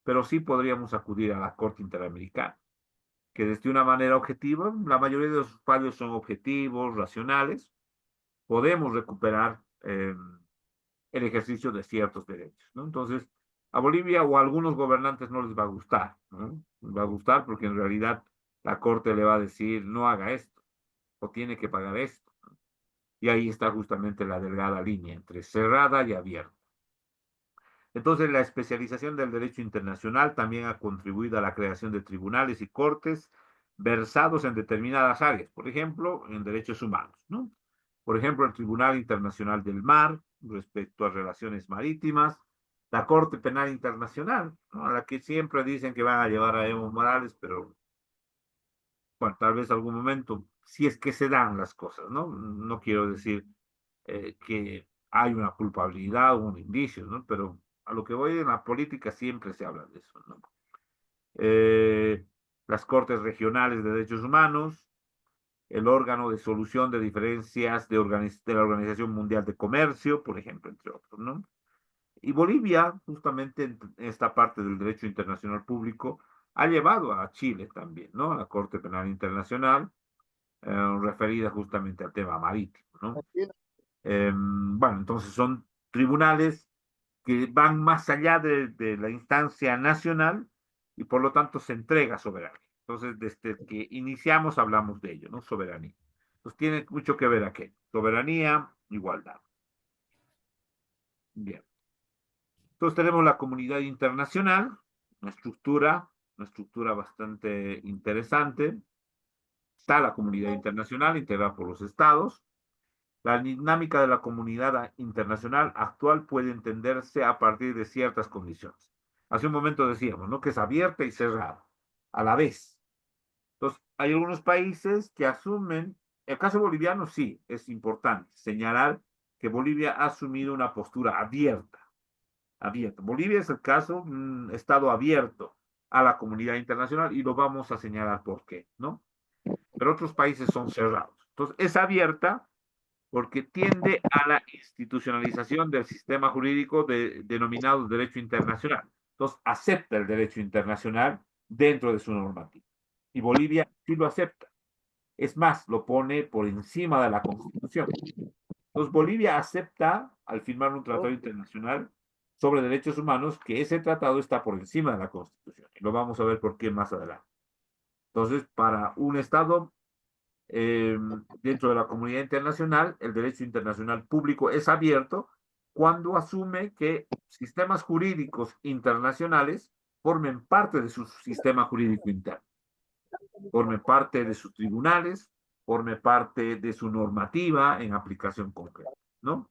pero sí podríamos acudir a la Corte Interamericana, que desde una manera objetiva, la mayoría de los fallos son objetivos, racionales, podemos recuperar el ejercicio de ciertos derechos, ¿no? Entonces, a Bolivia o a algunos gobernantes no les va a gustar, ¿no? Les va a gustar porque en realidad la Corte le va a decir, no haga esto, o tiene que pagar esto. Y ahí está justamente la delgada línea entre cerrada y abierta. Entonces, la especialización del derecho internacional también ha contribuido a la creación de tribunales y cortes versados en determinadas áreas, por ejemplo, en derechos humanos, ¿no? Por ejemplo, el Tribunal Internacional del Mar, respecto a relaciones marítimas, la Corte Penal Internacional, ¿no?, a la que siempre dicen que van a llevar a Evo Morales, pero bueno, tal vez algún momento, si es que se dan las cosas, ¿no? No quiero decir que hay una culpabilidad o un indicio, ¿no? Pero a lo que voy en la política siempre se habla de eso, ¿no? Eh, las Cortes Regionales de Derechos Humanos, el órgano de solución de diferencias de la Organización Mundial de Comercio, por ejemplo, entre otros, ¿no? Y Bolivia, justamente en esta parte del derecho internacional público, ha llevado a Chile también, ¿no?, a la Corte Penal Internacional, referida justamente al tema marítimo, ¿no? Bueno, entonces son tribunales que van más allá de la instancia nacional y por lo tanto se entrega soberanía. Entonces, desde que iniciamos hablamos de ello, ¿no? Soberanía. Pues tiene mucho que ver aquí. Soberanía, igualdad. Bien. Entonces tenemos la comunidad internacional, una estructura bastante interesante. Está la comunidad internacional integrada por los estados. La dinámica de la comunidad internacional actual puede entenderse a partir de ciertas condiciones. Hace un momento decíamos, ¿no? Que es abierta y cerrada a la vez. Entonces, hay algunos países que asumen, el caso boliviano sí, es importante señalar que Bolivia ha asumido una postura abierta, abierta. Bolivia es el caso, un estado abierto a la comunidad internacional y lo vamos a señalar por qué, ¿no? Pero otros países son cerrados. Entonces, es abierta porque tiende a la institucionalización del sistema jurídico denominado derecho internacional. Entonces, acepta el derecho internacional dentro de su normativa. Y Bolivia sí lo acepta. Es más, lo pone por encima de la Constitución. Entonces, Bolivia acepta, al firmar un tratado internacional sobre derechos humanos, que ese tratado está por encima de la Constitución. Y lo vamos a ver por qué más adelante. Entonces, para un Estado dentro de la comunidad internacional, el derecho internacional público es abierto cuando asume que sistemas jurídicos internacionales formen parte de su sistema jurídico interno, formen parte de sus tribunales, formen parte de su normativa en aplicación concreta, ¿no?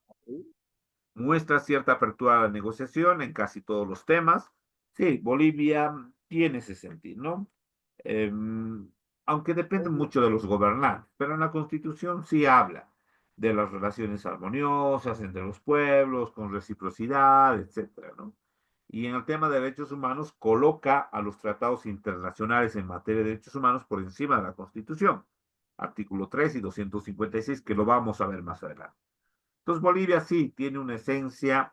Muestra cierta apertura a la negociación en casi todos los temas. Sí, Bolivia tiene ese sentido, ¿no? Eh, Aunque depende mucho de los gobernantes, pero en la Constitución sí habla de las relaciones armoniosas entre los pueblos, con reciprocidad, etcétera, ¿no? Y en el tema de derechos humanos coloca a los tratados internacionales en materia de derechos humanos por encima de la Constitución, artículo 3 y 256, que lo vamos a ver más adelante. Entonces Bolivia sí tiene una esencia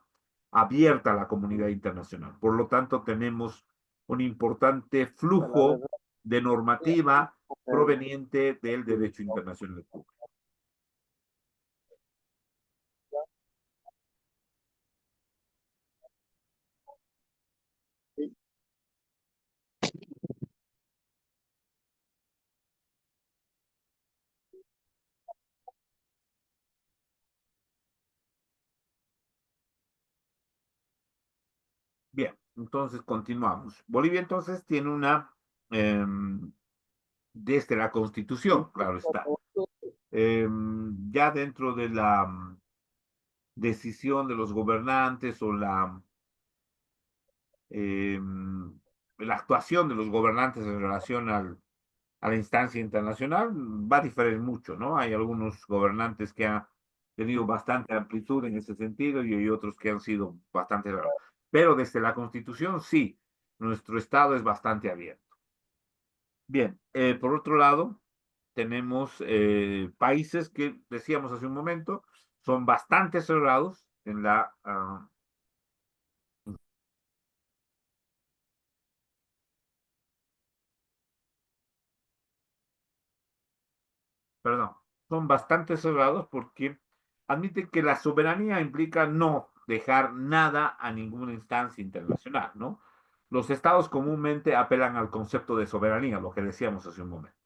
abierta a la comunidad internacional. Por lo tanto, tenemos un importante flujo de normativa proveniente del derecho internacional público. Bien, entonces continuamos. Bolivia entonces tiene una, desde la Constitución, claro está, ya dentro de la decisión de los gobernantes o eh, la actuación de los gobernantes en relación a la instancia internacional va a diferir mucho, ¿no? Hay algunos gobernantes que han tenido bastante amplitud en ese sentido y hay otros que han sido bastante raros. Pero desde la Constitución, sí, nuestro Estado es bastante abierto. Bien, por otro lado, tenemos países que, decíamos hace un momento, son bastante cerrados en la perdón, son bastante cerrados porque admiten que la soberanía implica no dejar nada a ninguna instancia internacional, ¿no? Los estados comúnmente apelan al concepto de soberanía, lo que decíamos hace un momento.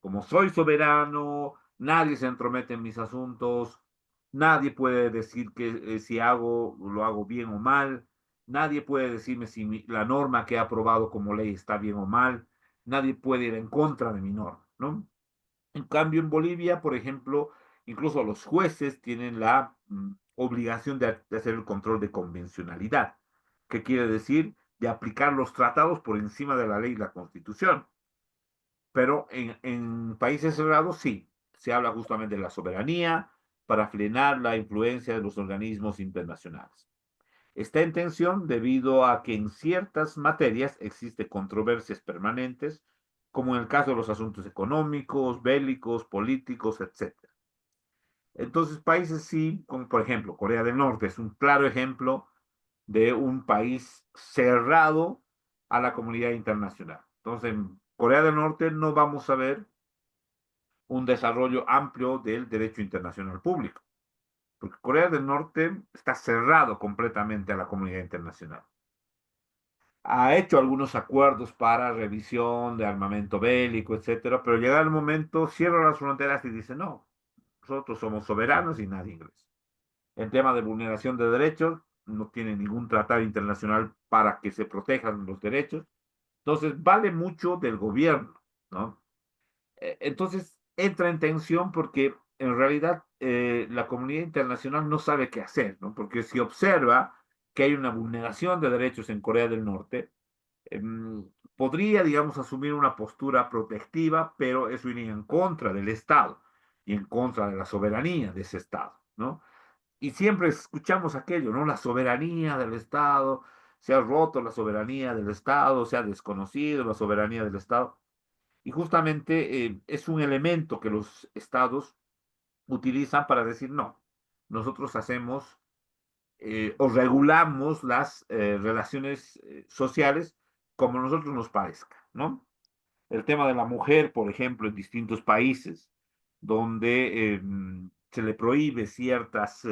Como soy soberano, nadie se entromete en mis asuntos, nadie puede decir que si lo hago bien o mal, nadie puede decirme si la norma que he aprobado como ley está bien o mal, nadie puede ir en contra de mi norma, ¿no? En cambio, en Bolivia, por ejemplo, incluso los jueces tienen la obligación de hacer el control de convencionalidad, que quiere decir de aplicar los tratados por encima de la ley y la constitución. Pero en países cerrados sí, se habla justamente de la soberanía para frenar la influencia de los organismos internacionales. Está en tensión debido a que en ciertas materias existen controversias permanentes, como en el caso de los asuntos económicos, bélicos, políticos, etc. Entonces, países sí, como por ejemplo Corea del Norte, es un claro ejemplo de un país cerrado a la comunidad internacional. Entonces, en Corea del Norte no vamos a ver un desarrollo amplio del derecho internacional público, porque Corea del Norte está cerrado completamente a la comunidad internacional. Ha hecho algunos acuerdos para revisión de armamento bélico, etcétera, pero llega el momento, cierra las fronteras y dice, no, nosotros somos soberanos y nadie ingresa. En tema de vulneración de derechos, no tiene ningún tratado internacional para que se protejan los derechos. Entonces, vale mucho del gobierno, ¿no? Entonces, entra en tensión porque en realidad la comunidad internacional no sabe qué hacer, ¿no? Porque si observa que hay una vulneración de derechos en Corea del Norte, podría, digamos, asumir una postura protectiva, pero eso iría en contra del Estado y en contra de la soberanía de ese Estado, ¿no? Y siempre escuchamos aquello, ¿no? La soberanía del Estado, se ha roto la soberanía del Estado, se ha desconocido la soberanía del Estado. Y justamente es un elemento que los Estados utilizan para decir, no, nosotros hacemos o regulamos las relaciones sociales como a nosotros nos parezca, ¿no? El tema de la mujer, por ejemplo, en distintos países, donde se le prohíbe ciertas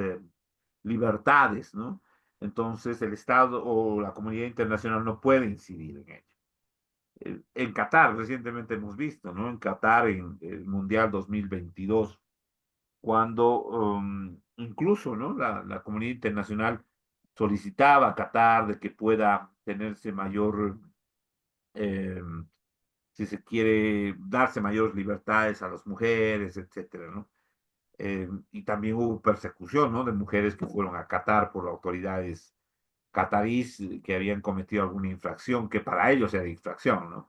libertades, ¿no? Entonces el Estado o la comunidad internacional no puede incidir en ello. En Qatar, recientemente hemos visto, ¿no? En Qatar, en el Mundial 2022, cuando incluso, ¿no? La comunidad internacional solicitaba a Qatar de que pueda tenerse mayor, eh, si se quiere, darse mayores libertades a las mujeres, etcétera, ¿no? Y también hubo persecución, ¿no? De mujeres que fueron a Qatar por autoridades catarís que habían cometido alguna infracción, que para ellos era infracción, ¿no?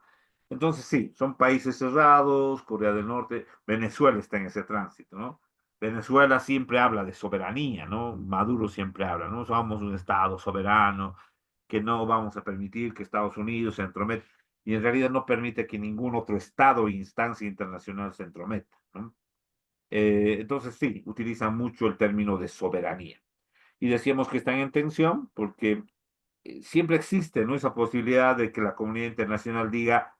Entonces sí, son países cerrados, Corea del Norte, Venezuela está en ese tránsito, ¿no? Venezuela siempre habla de soberanía, ¿no? Maduro siempre habla, ¿no? Somos un Estado soberano, que no vamos a permitir que Estados Unidos se entrometa, y en realidad no permite que ningún otro Estado o instancia internacional se entrometa, ¿no? Entonces sí, utilizan mucho el término de soberanía. Y decíamos que están en tensión porque siempre existe, ¿no? Esa posibilidad de que la comunidad internacional diga,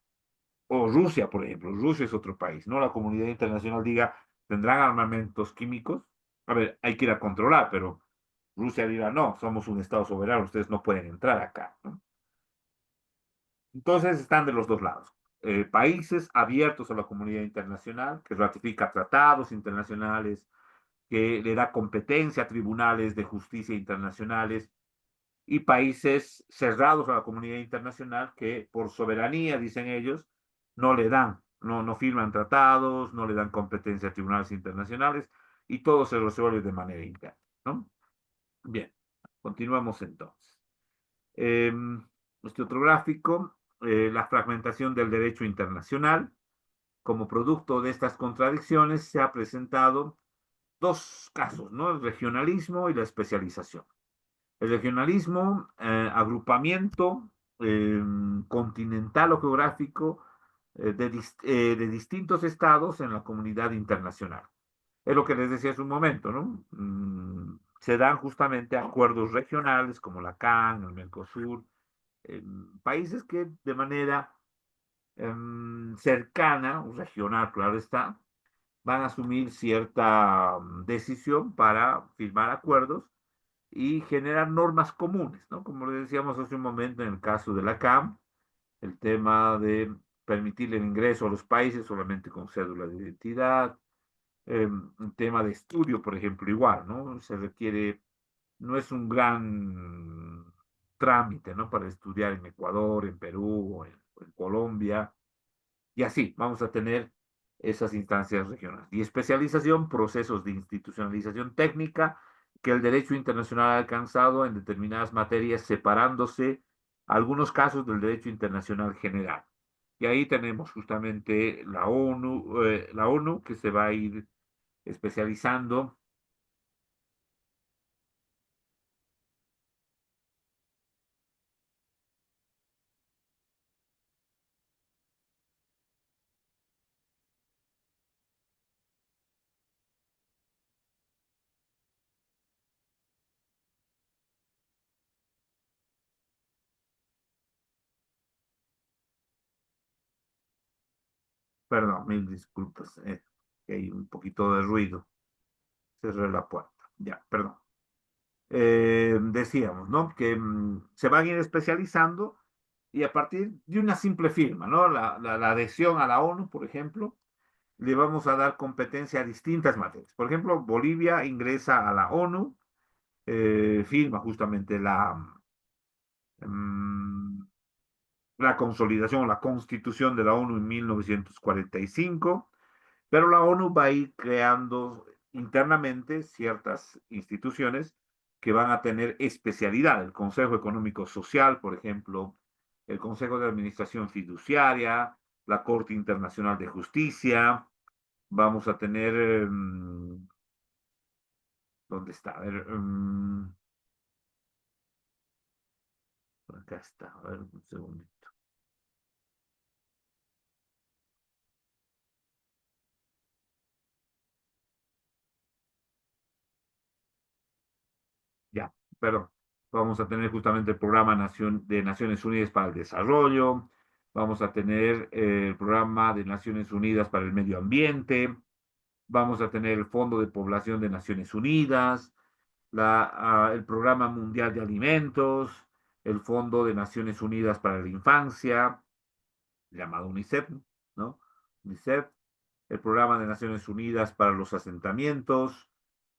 o Rusia, por ejemplo, Rusia es otro país, ¿no? La comunidad internacional diga, ¿tendrán armamentos químicos? A ver, hay que ir a controlar, pero Rusia dirá, no, somos un Estado soberano, ustedes no pueden entrar acá, ¿no? Entonces están de los dos lados. Países abiertos a la comunidad internacional, que ratifica tratados internacionales, que le da competencia a tribunales de justicia internacionales, y países cerrados a la comunidad internacional que por soberanía, dicen ellos, no le dan, no firman tratados, no le dan competencia a tribunales internacionales y todo se resuelve de manera interna, ¿no? Bien, continuamos entonces. Este otro gráfico, la fragmentación del derecho internacional. Como producto de estas contradicciones se ha presentado dos casos, ¿no? El regionalismo y la especialización. El regionalismo, agrupamiento continental o geográfico de distintos estados en la comunidad internacional. Es lo que les decía hace un momento, ¿no? Se dan justamente acuerdos regionales como la CAN, el Mercosur, países que de manera cercana, o regional, claro está, van a asumir cierta decisión para firmar acuerdos y generar normas comunes, ¿no? Como le decíamos hace un momento en el caso de la CAM, el tema de permitirle el ingreso a los países solamente con cédula de identidad, un tema de estudio, por ejemplo, igual, ¿no? Se requiere, no es un gran trámite, ¿no? Para estudiar en Ecuador, en Perú o en Colombia, y así vamos a tener esas instancias regionales. Y especialización, procesos de institucionalización técnica que el derecho internacional ha alcanzado en determinadas materias, separándose algunos casos del derecho internacional general. Y ahí tenemos justamente la ONU que se va a ir especializando. Perdón, mil disculpas, que hay un poquito de ruido. Cerré la puerta. Ya, perdón. Decíamos, ¿no? Que se van a ir especializando y a partir de una simple firma, ¿no? La adhesión a la ONU, por ejemplo, le vamos a dar competencia a distintas materias. Por ejemplo, Bolivia ingresa a la ONU firma justamente la consolidación, la constitución de la ONU en 1945, pero la ONU va a ir creando internamente ciertas instituciones que van a tener especialidad. El Consejo Económico Social, por ejemplo, el Consejo de Administración Fiduciaria, la Corte Internacional de Justicia, vamos a tener, ¿dónde está? A ver, acá está, a ver, un segundito. Ya, perdón. Vamos a tener justamente el programa de Naciones Unidas para el Desarrollo, vamos a tener el programa de Naciones Unidas para el Medio Ambiente, vamos a tener el Fondo de Población de Naciones Unidas, el Programa Mundial de Alimentos, el Fondo de Naciones Unidas para la Infancia, llamado UNICEF, ¿no? UNICEF, el Programa de Naciones Unidas para los Asentamientos,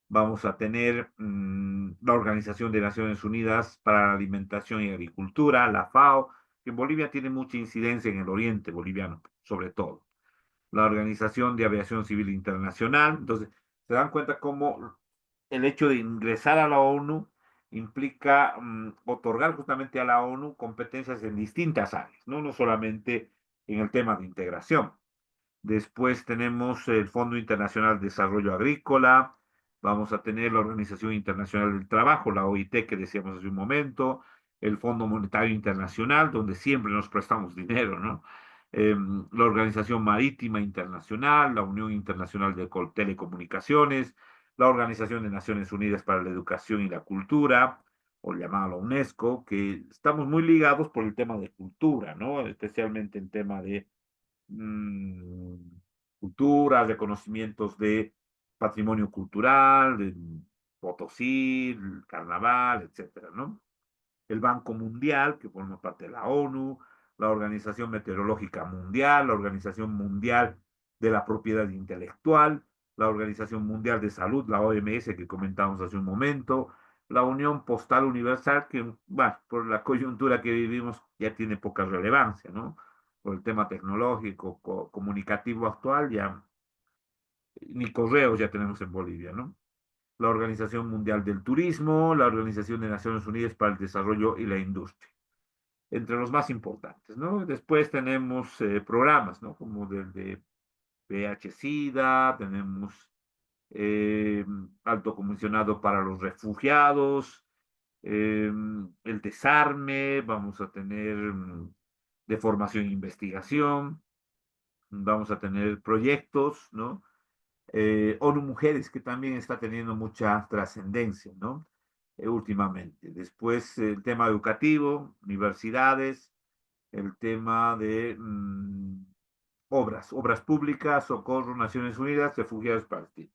vamos a tener la Organización de Naciones Unidas para la Alimentación y Agricultura, la FAO, que en Bolivia tiene mucha incidencia en el oriente boliviano, sobre todo. La Organización de Aviación Civil Internacional. Entonces, se dan cuenta cómo el hecho de ingresar a la ONU implica otorgar justamente a la ONU competencias en distintas áreas, ¿no? No solamente en el tema de integración. Después tenemos el Fondo Internacional de Desarrollo Agrícola, vamos a tener la Organización Internacional del Trabajo, la OIT que decíamos hace un momento, el Fondo Monetario Internacional, donde siempre nos prestamos dinero, ¿no? La Organización Marítima Internacional, la Unión Internacional de Telecomunicaciones, la Organización de Naciones Unidas para la Educación y la Cultura, o llamada la UNESCO, que estamos muy ligados por el tema de cultura, ¿no? Especialmente en tema de cultura, reconocimientos de patrimonio cultural, de Potosí, el carnaval, etcétera, ¿no? El Banco Mundial, que forma parte de la ONU, la Organización Meteorológica Mundial, la Organización Mundial de la Propiedad Intelectual, la Organización Mundial de Salud, la OMS, que comentamos hace un momento, la Unión Postal Universal, que, bueno, por la coyuntura que vivimos ya tiene poca relevancia, ¿no? Por el tema tecnológico, comunicativo actual, ya ni correos ya tenemos en Bolivia, ¿no? La Organización Mundial del Turismo, la Organización de Naciones Unidas para el Desarrollo y la Industria, entre los más importantes, ¿no? Después tenemos programas, ¿no? Como del de VIH-Sida, tenemos Alto Comisionado para los Refugiados, el desarme, vamos a tener de formación e investigación, vamos a tener proyectos, ¿no? ONU Mujeres, que también está teniendo mucha trascendencia, ¿no? Últimamente. Después, el tema educativo, universidades, el tema de obras públicas, Socorro, Naciones Unidas, Refugiados Palestinos.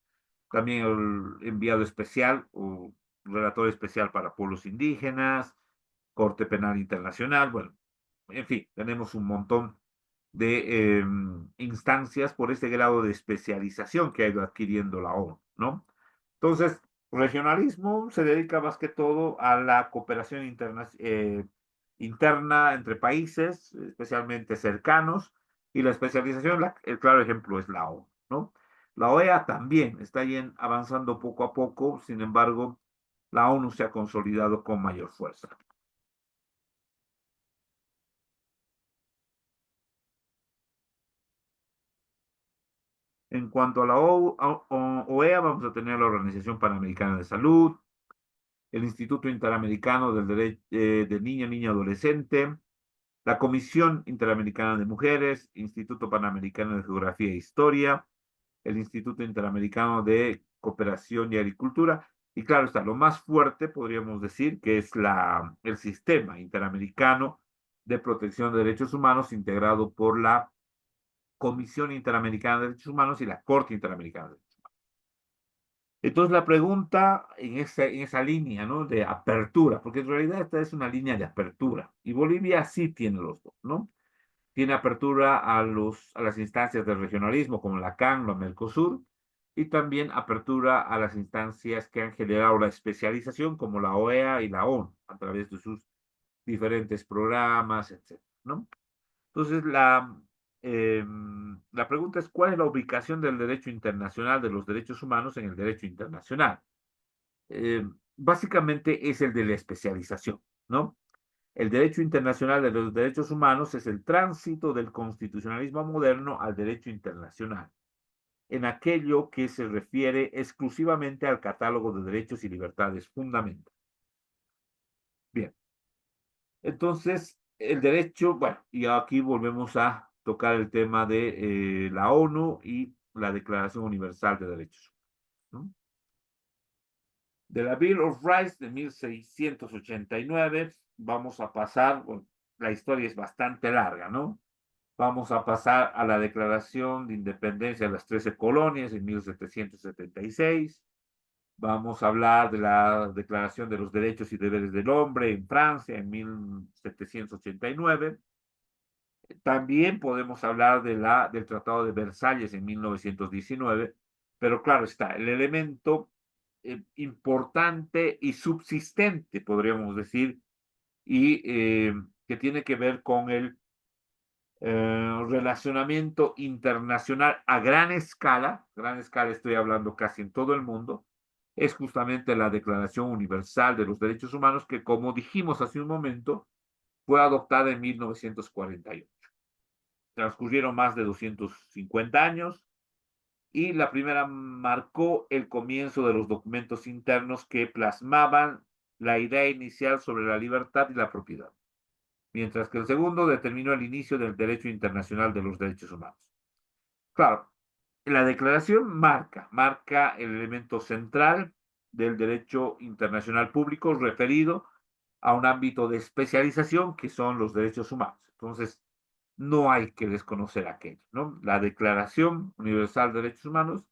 También el enviado especial o relator especial para pueblos indígenas, Corte Penal Internacional, bueno, en fin, tenemos un montón de instancias por este grado de especialización que ha ido adquiriendo la ONU, ¿no? Entonces, regionalismo se dedica más que todo a la cooperación interna entre países, especialmente cercanos, y la especialización, el claro ejemplo es la ONU, ¿no? La OEA también está avanzando poco a poco, sin embargo, la ONU se ha consolidado con mayor fuerza. En cuanto a la OEA, vamos a tener la Organización Panamericana de Salud, el Instituto Interamericano del Niño, Niña, Adolescente, la Comisión Interamericana de Mujeres, Instituto Panamericano de Geografía e Historia, el Instituto Interamericano de Cooperación y Agricultura, y claro está, lo más fuerte podríamos decir que es el Sistema Interamericano de Protección de Derechos Humanos integrado por la Comisión Interamericana de Derechos Humanos y la Corte Interamericana de Derechos Humanos. Entonces la pregunta en esa línea, ¿no? De apertura, porque en realidad esta es una línea de apertura y Bolivia sí tiene los dos, ¿no? Tiene apertura a las instancias del regionalismo como la CAN, la Mercosur, y también apertura a las instancias que han generado la especialización, como la OEA y la ONU, a través de sus diferentes programas, etc., ¿no? Entonces, la pregunta es, ¿cuál es la ubicación del derecho internacional de los derechos humanos en el derecho internacional? Básicamente es el de la especialización, ¿no? El derecho internacional de los derechos humanos es el tránsito del constitucionalismo moderno al derecho internacional, en aquello que se refiere exclusivamente al catálogo de derechos y libertades fundamentales. Bien, entonces el derecho, bueno, y aquí volvemos a tocar el tema de la ONU y la Declaración Universal de Derechos Humanos, ¿no? De la Bill of Rights de 1689, vamos a pasar, bueno, la historia es bastante larga, ¿no? Vamos a pasar a la Declaración de Independencia de las 13 Colonias en 1776. Vamos a hablar de la Declaración de los Derechos y Deberes del Hombre en Francia en 1789. También podemos hablar del Tratado de Versalles en 1919, pero claro está, el elemento importante y subsistente, podríamos decir, y que tiene que ver con el relacionamiento internacional a gran escala estoy hablando casi en todo el mundo, es justamente la Declaración Universal de los Derechos Humanos que, como dijimos hace un momento, fue adoptada en 1948. Transcurrieron más de 250 años y la primera marcó el comienzo de los documentos internos que plasmaban la idea inicial sobre la libertad y la propiedad, mientras que el segundo determinó el inicio del derecho internacional de los derechos humanos. Claro, la declaración marca el elemento central del derecho internacional público referido a un ámbito de especialización que son los derechos humanos. Entonces, no hay que desconocer aquello, ¿no? La Declaración Universal de Derechos Humanos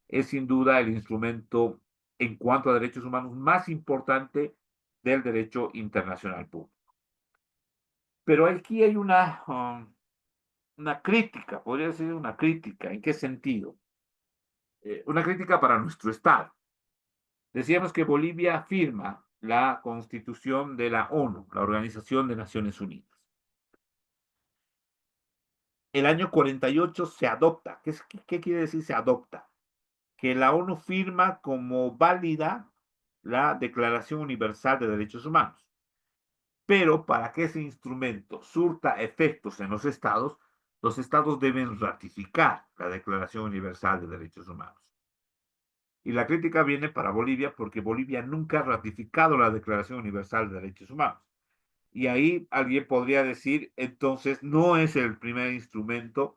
es sin duda el instrumento en cuanto a derechos humanos más importante del derecho internacional público. Pero aquí hay una crítica, podría ser una crítica, ¿en qué sentido? Una crítica para nuestro Estado. Decíamos que Bolivia firma la Constitución de la ONU, la Organización de Naciones Unidas. El año 48 se adopta. ¿Qué quiere decir se adopta? Que la ONU firma como válida la Declaración Universal de Derechos Humanos. Pero para que ese instrumento surta efectos en los estados deben ratificar la Declaración Universal de Derechos Humanos. Y la crítica viene para Bolivia porque Bolivia nunca ha ratificado la Declaración Universal de Derechos Humanos. Y ahí alguien podría decir, entonces no es el primer instrumento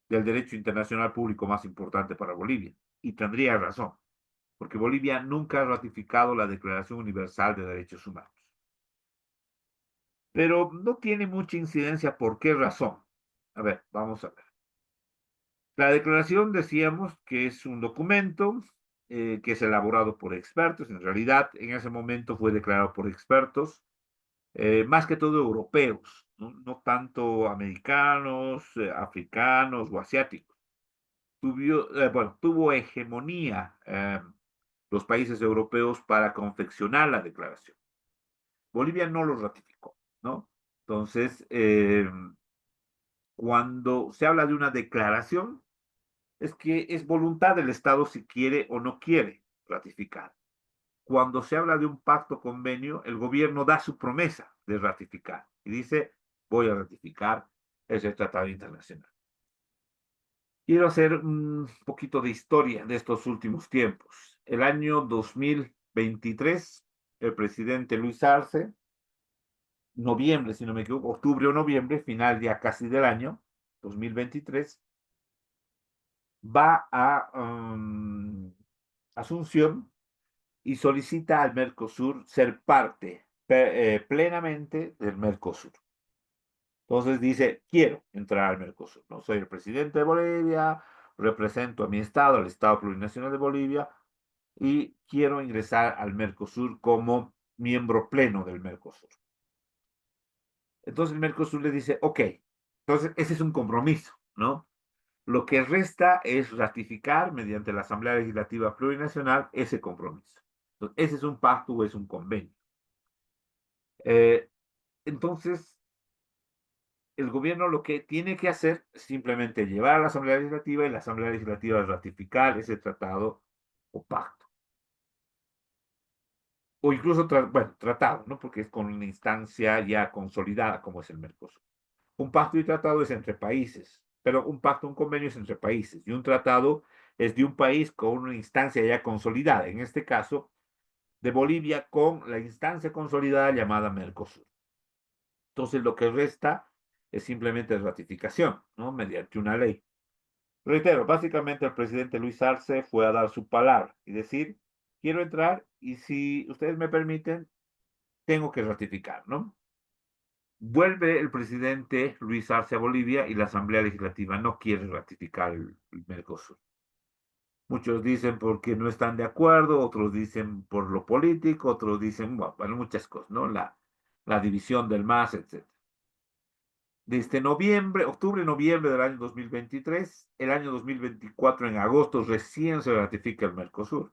del derecho internacional público más importante para Bolivia. Y tendría razón, porque Bolivia nunca ha ratificado la Declaración Universal de Derechos Humanos. Pero no tiene mucha incidencia. ¿Por qué razón? A ver, vamos a ver. La declaración decíamos que es un documento que es elaborado por expertos. En realidad, en ese momento fue declarado por expertos, más que todo europeos, no tanto americanos, africanos o asiáticos. Tuvo hegemonía los países europeos para confeccionar la declaración. Bolivia no lo ratificó, ¿no? Entonces, cuando se habla de una declaración, es que es voluntad del Estado si quiere o no quiere ratificar. Cuando se habla de un pacto convenio, el gobierno da su promesa de ratificar y dice, voy a ratificar ese tratado internacional. Quiero hacer un poquito de historia de estos últimos tiempos. El año 2023, el presidente Luis Arce, noviembre, si no me equivoco, octubre o noviembre, final ya casi del año 2023, va a Asunción y solicita al Mercosur ser parte plenamente del Mercosur. Entonces dice, quiero entrar al Mercosur, ¿no? Soy el presidente de Bolivia, represento a mi estado, al Estado Plurinacional de Bolivia, y quiero ingresar al Mercosur como miembro pleno del Mercosur. Entonces el Mercosur le dice, ok, entonces ese es un compromiso, ¿no? Lo que resta es ratificar mediante la Asamblea Legislativa Plurinacional ese compromiso. Entonces, ese es un pacto o es un convenio. Entonces, el gobierno lo que tiene que hacer es simplemente llevar a la Asamblea Legislativa y la Asamblea Legislativa ratificar ese tratado o pacto. O incluso, bueno, tratado, ¿no? Porque es con una instancia ya consolidada como es el Mercosur. Un pacto y tratado es entre países, pero un pacto, un convenio es entre países, y un tratado es de un país con una instancia ya consolidada, en este caso, de Bolivia con la instancia consolidada llamada Mercosur. Entonces, lo que resta es simplemente ratificación, ¿no? Mediante una ley. Reitero, básicamente el presidente Luis Arce fue a dar su palabra y decir, quiero entrar y si ustedes me permiten, tengo que ratificar, ¿no? Vuelve el presidente Luis Arce a Bolivia y la Asamblea Legislativa no quiere ratificar el Mercosur. Muchos dicen porque no están de acuerdo, otros dicen por lo político, otros dicen, bueno, muchas cosas, ¿no? La división del MAS, etc. Desde octubre, noviembre del año 2023, el año 2024, en agosto, recién se ratifica el Mercosur.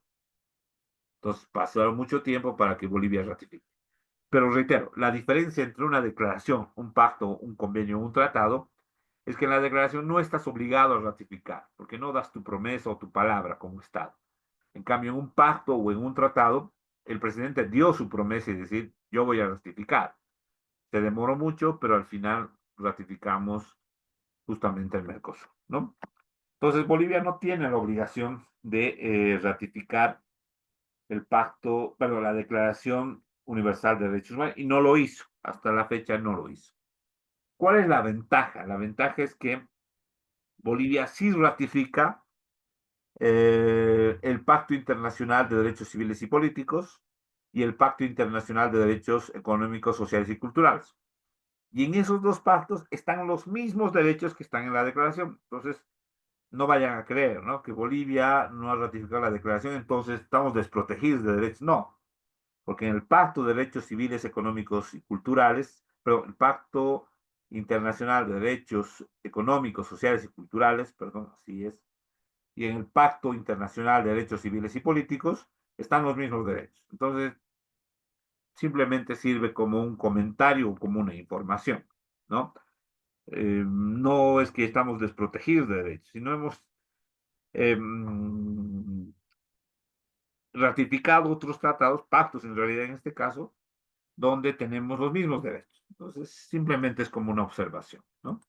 Entonces, pasaron mucho tiempo para que Bolivia ratifique. Pero reitero, la diferencia entre una declaración, un pacto, un convenio, un tratado, es que en la declaración no estás obligado a ratificar, porque no das tu promesa o tu palabra como Estado. En cambio, en un pacto o en un tratado, el presidente dio su promesa y decir, yo voy a ratificar. Se demoró mucho, pero al final ratificamos justamente el Mercosur, ¿no? Entonces, Bolivia no tiene la obligación de ratificar el pacto, bueno, la Declaración Universal de Derechos Humanos, y no lo hizo. Hasta la fecha no lo hizo. ¿Cuál es la ventaja? La ventaja es que Bolivia sí ratifica el Pacto Internacional de Derechos Civiles y Políticos y el Pacto Internacional de Derechos Económicos, Sociales y Culturales. Y en esos dos pactos están los mismos derechos que están en la declaración. Entonces, no vayan a creer, ¿no? Que Bolivia no ha ratificado la declaración, entonces estamos desprotegidos de derechos. No, porque en el Pacto de Derechos Civiles, Económicos y Culturales, pero el Pacto Internacional de Derechos Económicos, Sociales y Culturales, perdón, así es, y en el Pacto Internacional de Derechos Civiles y Políticos están los mismos derechos. Entonces, simplemente sirve como un comentario o como una información, ¿no? No es que estamos desprotegidos de derechos, sino hemos eh, ratificado otros tratados, pactos en realidad en este caso, donde tenemos los mismos derechos. Entonces, simplemente es como una observación, ¿no?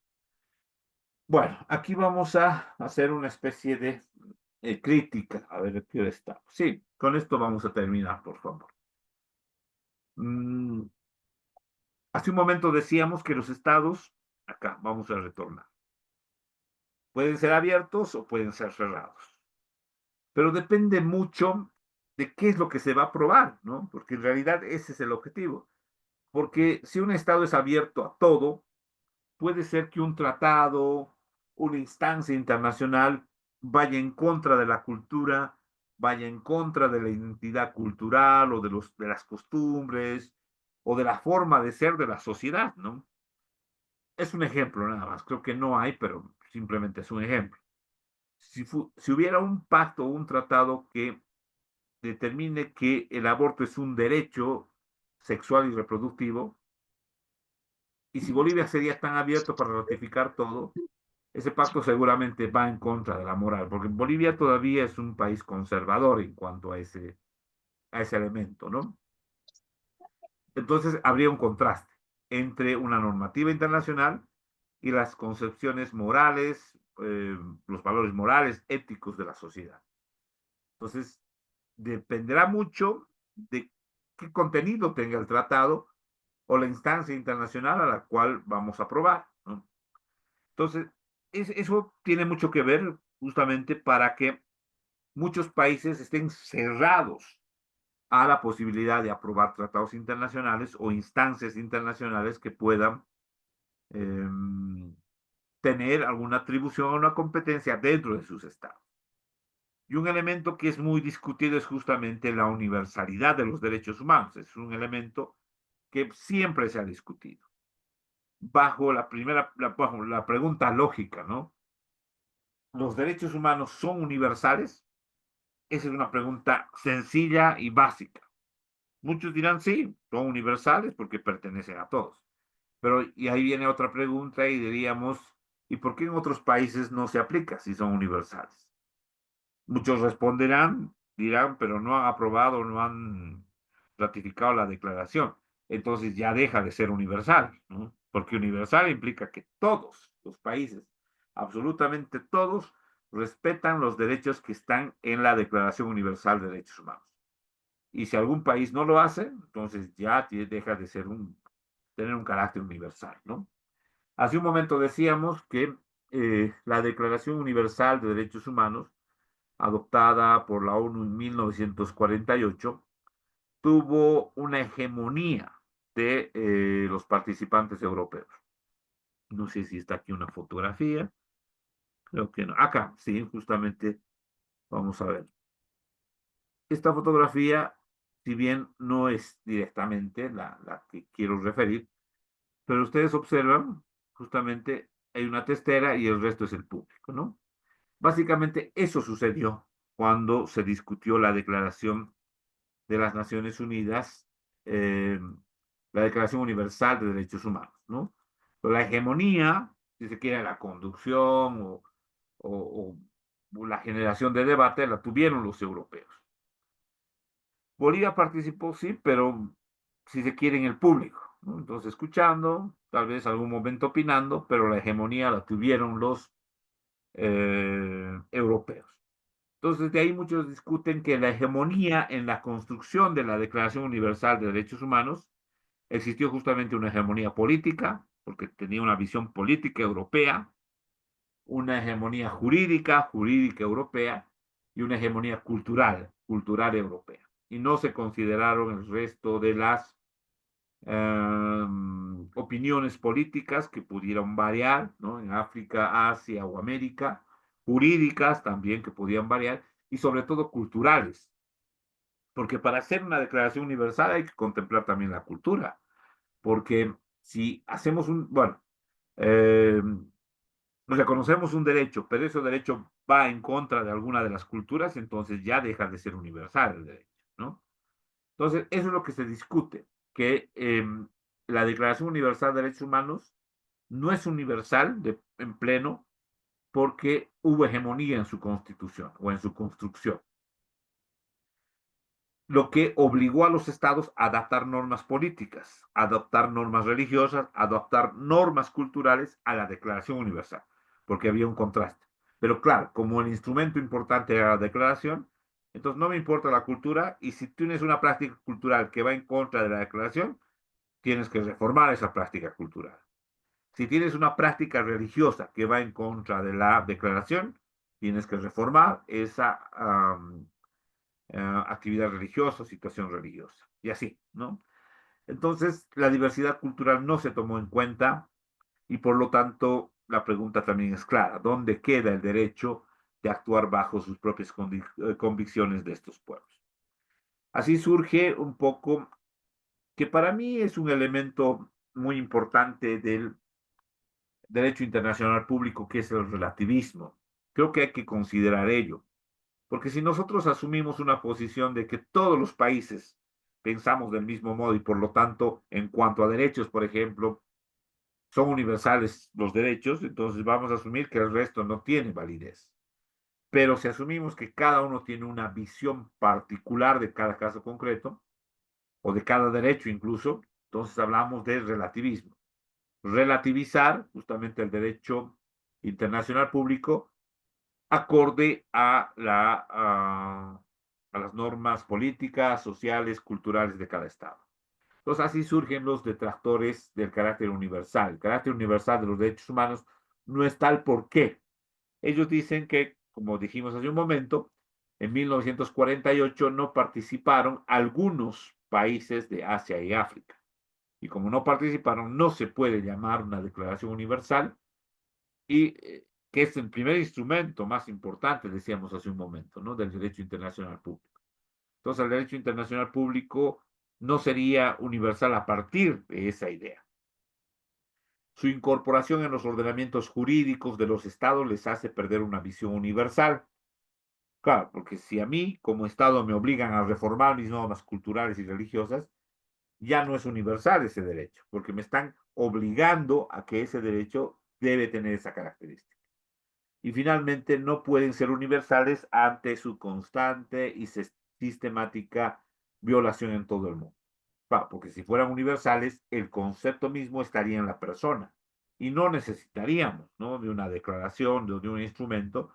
Bueno, aquí vamos a hacer una especie de crítica. A ver, ¿qué hora está? Sí, con esto vamos a terminar, por favor. Hace un momento decíamos que los estados, acá vamos a retornar, pueden ser abiertos o pueden ser cerrados. Pero depende mucho de qué es lo que se va a aprobar, ¿no? Porque en realidad ese es el objetivo. Porque si un estado es abierto a todo, puede ser que un tratado, una instancia internacional vaya en contra de la cultura, vaya en contra de la identidad cultural o de las costumbres o de la forma de ser de la sociedad, ¿no? Es un ejemplo nada más, creo que no hay, pero simplemente es un ejemplo. Si hubiera un pacto o un tratado que determine que el aborto es un derecho sexual y reproductivo, y si Bolivia sería tan abierto para ratificar todo, ese pacto seguramente va en contra de la moral, porque Bolivia todavía es un país conservador en cuanto a ese elemento, ¿no? Entonces habría un contraste entre una normativa internacional y las concepciones morales, los valores morales, éticos de la sociedad. Entonces, dependerá mucho de qué contenido tenga el tratado o la instancia internacional a la cual vamos a aprobar, ¿no? Entonces, eso tiene mucho que ver justamente para que muchos países estén cerrados a la posibilidad de aprobar tratados internacionales o instancias internacionales que puedan eh, tener alguna atribución o una competencia dentro de sus estados. Y un elemento que es muy discutido es justamente la universalidad de los derechos humanos. Es un elemento que siempre se ha discutido. Bajo la pregunta lógica, ¿no? ¿los derechos humanos son universales? Esa es una pregunta sencilla y básica. Muchos dirán sí, son universales porque pertenecen a todos. Pero y ahí viene otra pregunta y diríamos, ¿y por qué en otros países no se aplica si son universales? Muchos responderán, dirán, pero no han aprobado, no han ratificado la declaración. Entonces ya deja de ser universal, ¿no? Porque universal implica que todos los países, absolutamente todos, respetan los derechos que están en la Declaración Universal de Derechos Humanos. Y si algún país no lo hace, entonces ya deja de ser tener un carácter universal, ¿no? Hace un momento decíamos que la Declaración Universal de Derechos Humanos, adoptada por la ONU en 1948, tuvo una hegemonía de los participantes europeos. No sé si está aquí una fotografía, creo que no. Acá, sí, justamente, vamos a ver. Esta fotografía, si bien no es directamente la que quiero referir, pero ustedes observan, justamente hay una testera y el resto es el público, ¿no? Básicamente eso sucedió cuando se discutió la Declaración de las Naciones Unidas, eh, la Declaración Universal de Derechos Humanos, ¿no? Pero la hegemonía, si se quiere, la conducción o la generación de debate la tuvieron los europeos. Bolivia participó, sí, pero si se quiere en el público, ¿no? Entonces escuchando, tal vez algún momento opinando, pero la hegemonía la tuvieron los europeos. Entonces, de ahí muchos discuten que la hegemonía en la construcción de la Declaración Universal de Derechos Humanos existió justamente una hegemonía política, porque tenía una visión política europea, una hegemonía jurídica europea, y una hegemonía cultural europea. Y no se consideraron el resto de las opiniones políticas que pudieran variar, ¿no? En África, Asia o América, jurídicas también que podían variar, y sobre todo culturales, porque para hacer una declaración universal hay que contemplar también la cultura, porque si hacemos bueno, eh, reconocemos un derecho, pero ese derecho va en contra de alguna de las culturas, entonces ya deja de ser universal el derecho, ¿no? Entonces, eso es lo que se discute, que la Declaración Universal de Derechos Humanos no es universal en pleno porque hubo hegemonía en su constitución o en su construcción, lo que obligó a los estados a adaptar normas políticas, a adoptar normas religiosas, a adoptar normas culturales a la Declaración Universal, porque había un contraste. Pero claro, como el instrumento importante era la declaración, entonces no me importa la cultura y si tienes una práctica cultural que va en contra de la declaración, tienes que reformar esa práctica cultural. Si tienes una práctica religiosa que va en contra de la declaración, tienes que reformar esa actividad religiosa, situación religiosa, y así, ¿no? Entonces, la diversidad cultural no se tomó en cuenta y por lo tanto la pregunta también es clara, ¿dónde queda el derecho de actuar bajo sus propias convicciones de estos pueblos? Así surge un poco que para mí es un elemento muy importante del derecho internacional público, que es el relativismo. Creo que hay que considerar ello, porque si nosotros asumimos una posición de que todos los países pensamos del mismo modo y por lo tanto, en cuanto a derechos, por ejemplo, son universales los derechos, entonces vamos a asumir que el resto no tiene validez. Pero si asumimos que cada uno tiene una visión particular de cada caso concreto, o de cada derecho incluso, entonces hablamos de relativismo. Relativizar justamente el derecho internacional público acorde a las normas políticas, sociales, culturales de cada Estado. Entonces así surgen los detractores del carácter universal. El carácter universal de los derechos humanos no es tal por qué. Ellos dicen que, como dijimos hace un momento, en 1948 no participaron algunos países de Asia y África. Y como no participaron, no se puede llamar una declaración universal y que es el primer instrumento más importante, decíamos hace un momento, ¿no? Del derecho internacional público. Entonces, el derecho internacional público no sería universal a partir de esa idea. Su incorporación en los ordenamientos jurídicos de los estados les hace perder una visión universal. Claro, porque si a mí como Estado me obligan a reformar mis normas culturales y religiosas, ya no es universal ese derecho, porque me están obligando a que ese derecho debe tener esa característica. Y finalmente no pueden ser universales ante su constante y sistemática violación en todo el mundo. Claro, porque si fueran universales, el concepto mismo estaría en la persona y no necesitaríamos, ¿no?, de una declaración, de un instrumento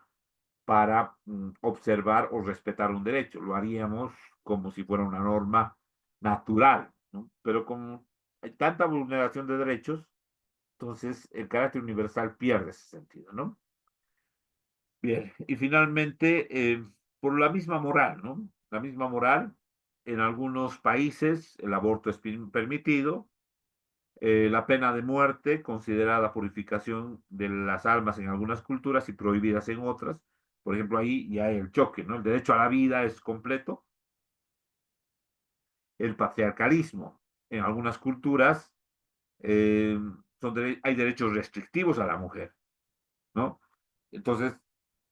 para observar o respetar un derecho. Lo haríamos como si fuera una norma natural, ¿no? Pero como hay tanta vulneración de derechos, entonces el carácter universal pierde ese sentido, ¿no? Bien, y finalmente, por la misma moral, ¿no? La misma moral, en algunos países el aborto es permitido, la pena de muerte, considerada purificación de las almas en algunas culturas y prohibidas en otras. Por ejemplo, ahí ya hay el choque, ¿no? El derecho a la vida es completo. El patriarcalismo, en algunas culturas, eh, hay derechos restrictivos a la mujer, ¿no? Entonces,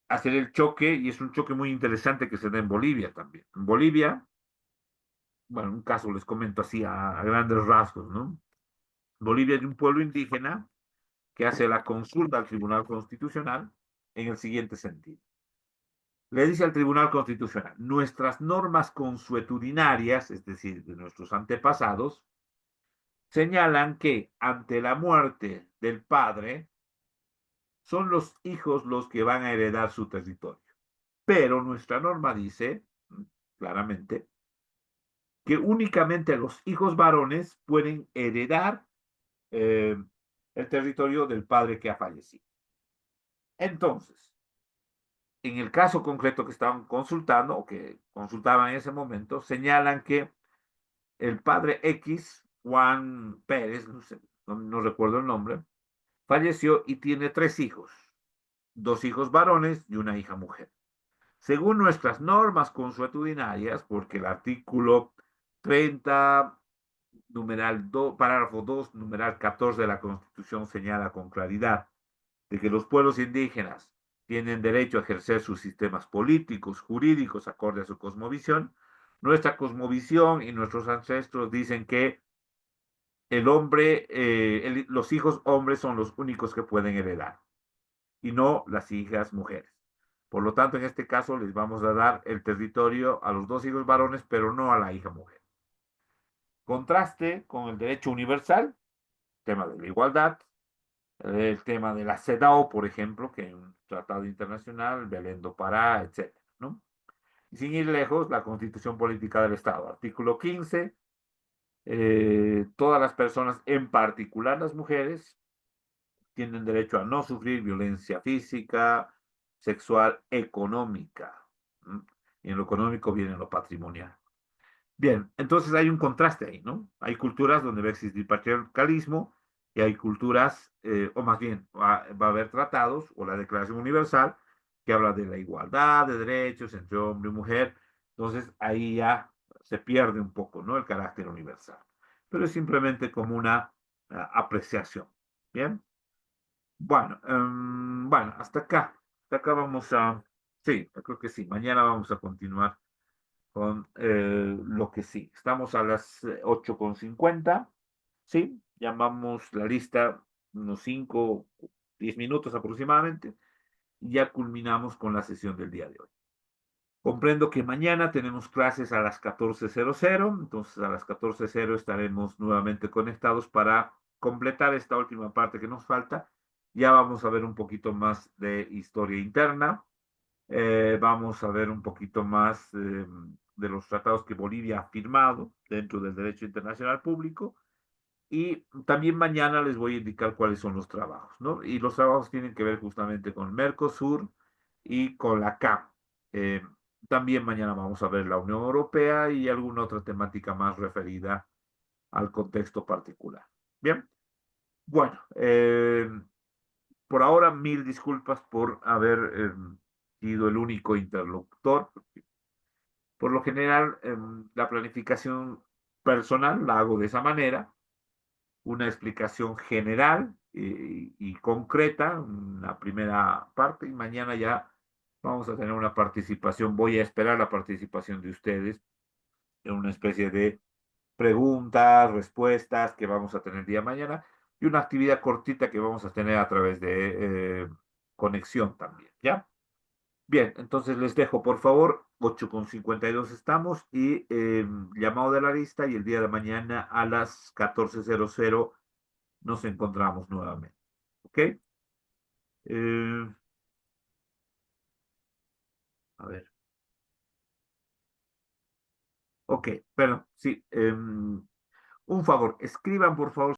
hacer el choque, y es un choque muy interesante que se da en Bolivia también. En Bolivia, bueno, un caso les comento así a grandes rasgos, ¿no? Bolivia es de un pueblo indígena que hace la consulta al Tribunal Constitucional en el siguiente sentido. Le dice al Tribunal Constitucional, nuestras normas consuetudinarias, es decir, de nuestros antepasados, señalan que ante la muerte del padre, son los hijos los que van a heredar su territorio. Pero nuestra norma dice, claramente, que únicamente los hijos varones pueden heredar el territorio del padre que ha fallecido. Entonces, en el caso concreto que estaban consultando, o que consultaban en ese momento, señalan que el padre X, Juan Pérez, no sé, no recuerdo el nombre, falleció y tiene 3 hijos, 2 hijos varones y una hija mujer. Según nuestras normas consuetudinarias, porque el artículo 30, numeral 2, párrafo 2, numeral 14 de la Constitución señala con claridad de que los pueblos indígenas tienen derecho a ejercer sus sistemas políticos, jurídicos, acorde a su cosmovisión. Nuestra cosmovisión y nuestros ancestros dicen que el hombre, los hijos hombres son los únicos que pueden heredar y no las hijas mujeres. Por lo tanto, en este caso les vamos a dar el territorio a los 2 hijos varones, pero no a la hija mujer. Contraste con el derecho universal, tema de la igualdad, el tema de la CEDAW, por ejemplo, que es un tratado internacional, Belén do Pará, etc., ¿no? Y sin ir lejos, la Constitución Política del Estado, artículo 15, todas las personas, en particular las mujeres, tienen derecho a no sufrir violencia física, sexual, económica. Y en lo económico viene lo patrimonial. Bien, entonces hay un contraste ahí, ¿no? Hay culturas donde va a existir patriarcalismo y hay culturas, o más bien, va a haber tratados o la Declaración Universal que habla de la igualdad de derechos entre hombre y mujer. Entonces ahí ya se pierde un poco, ¿no?, el carácter universal. Pero es simplemente como una apreciación. Bien. Bueno, bueno, hasta acá. Hasta acá vamos a... Sí, yo creo que sí. Mañana vamos a continuar con lo que sí. Estamos a las 8:50. Sí, llamamos la lista unos 5, 10 minutos aproximadamente. Y ya culminamos con la sesión del día de hoy. Comprendo que mañana tenemos clases a las 14:00, entonces a las 14:00 estaremos nuevamente conectados para completar esta última parte que nos falta. Ya vamos a ver un poquito más de historia interna, vamos a ver un poquito más de los tratados que Bolivia ha firmado dentro del derecho internacional público, y también mañana les voy a indicar cuáles son los trabajos, ¿no? Y los trabajos tienen que ver justamente con Mercosur y con la CAM. Eh, También mañana vamos a ver la Unión Europea y alguna otra temática más referida al contexto particular. Bien, bueno, por ahora 1000 disculpas por haber sido el único interlocutor. Por lo general, la planificación personal la hago de esa manera, una explicación general y concreta, la primera parte, y mañana ya vamos a tener una participación. Voy a esperar la participación de ustedes en una especie de preguntas, respuestas que vamos a tener el día de mañana y una actividad cortita que vamos a tener a través de conexión también, ¿ya? Bien, entonces les dejo, por favor, 8:52 estamos y llamado de la lista y el día de mañana a las 14:00 nos encontramos nuevamente, ¿ok? A ver. Ok, pero sí, un favor, escriban por favor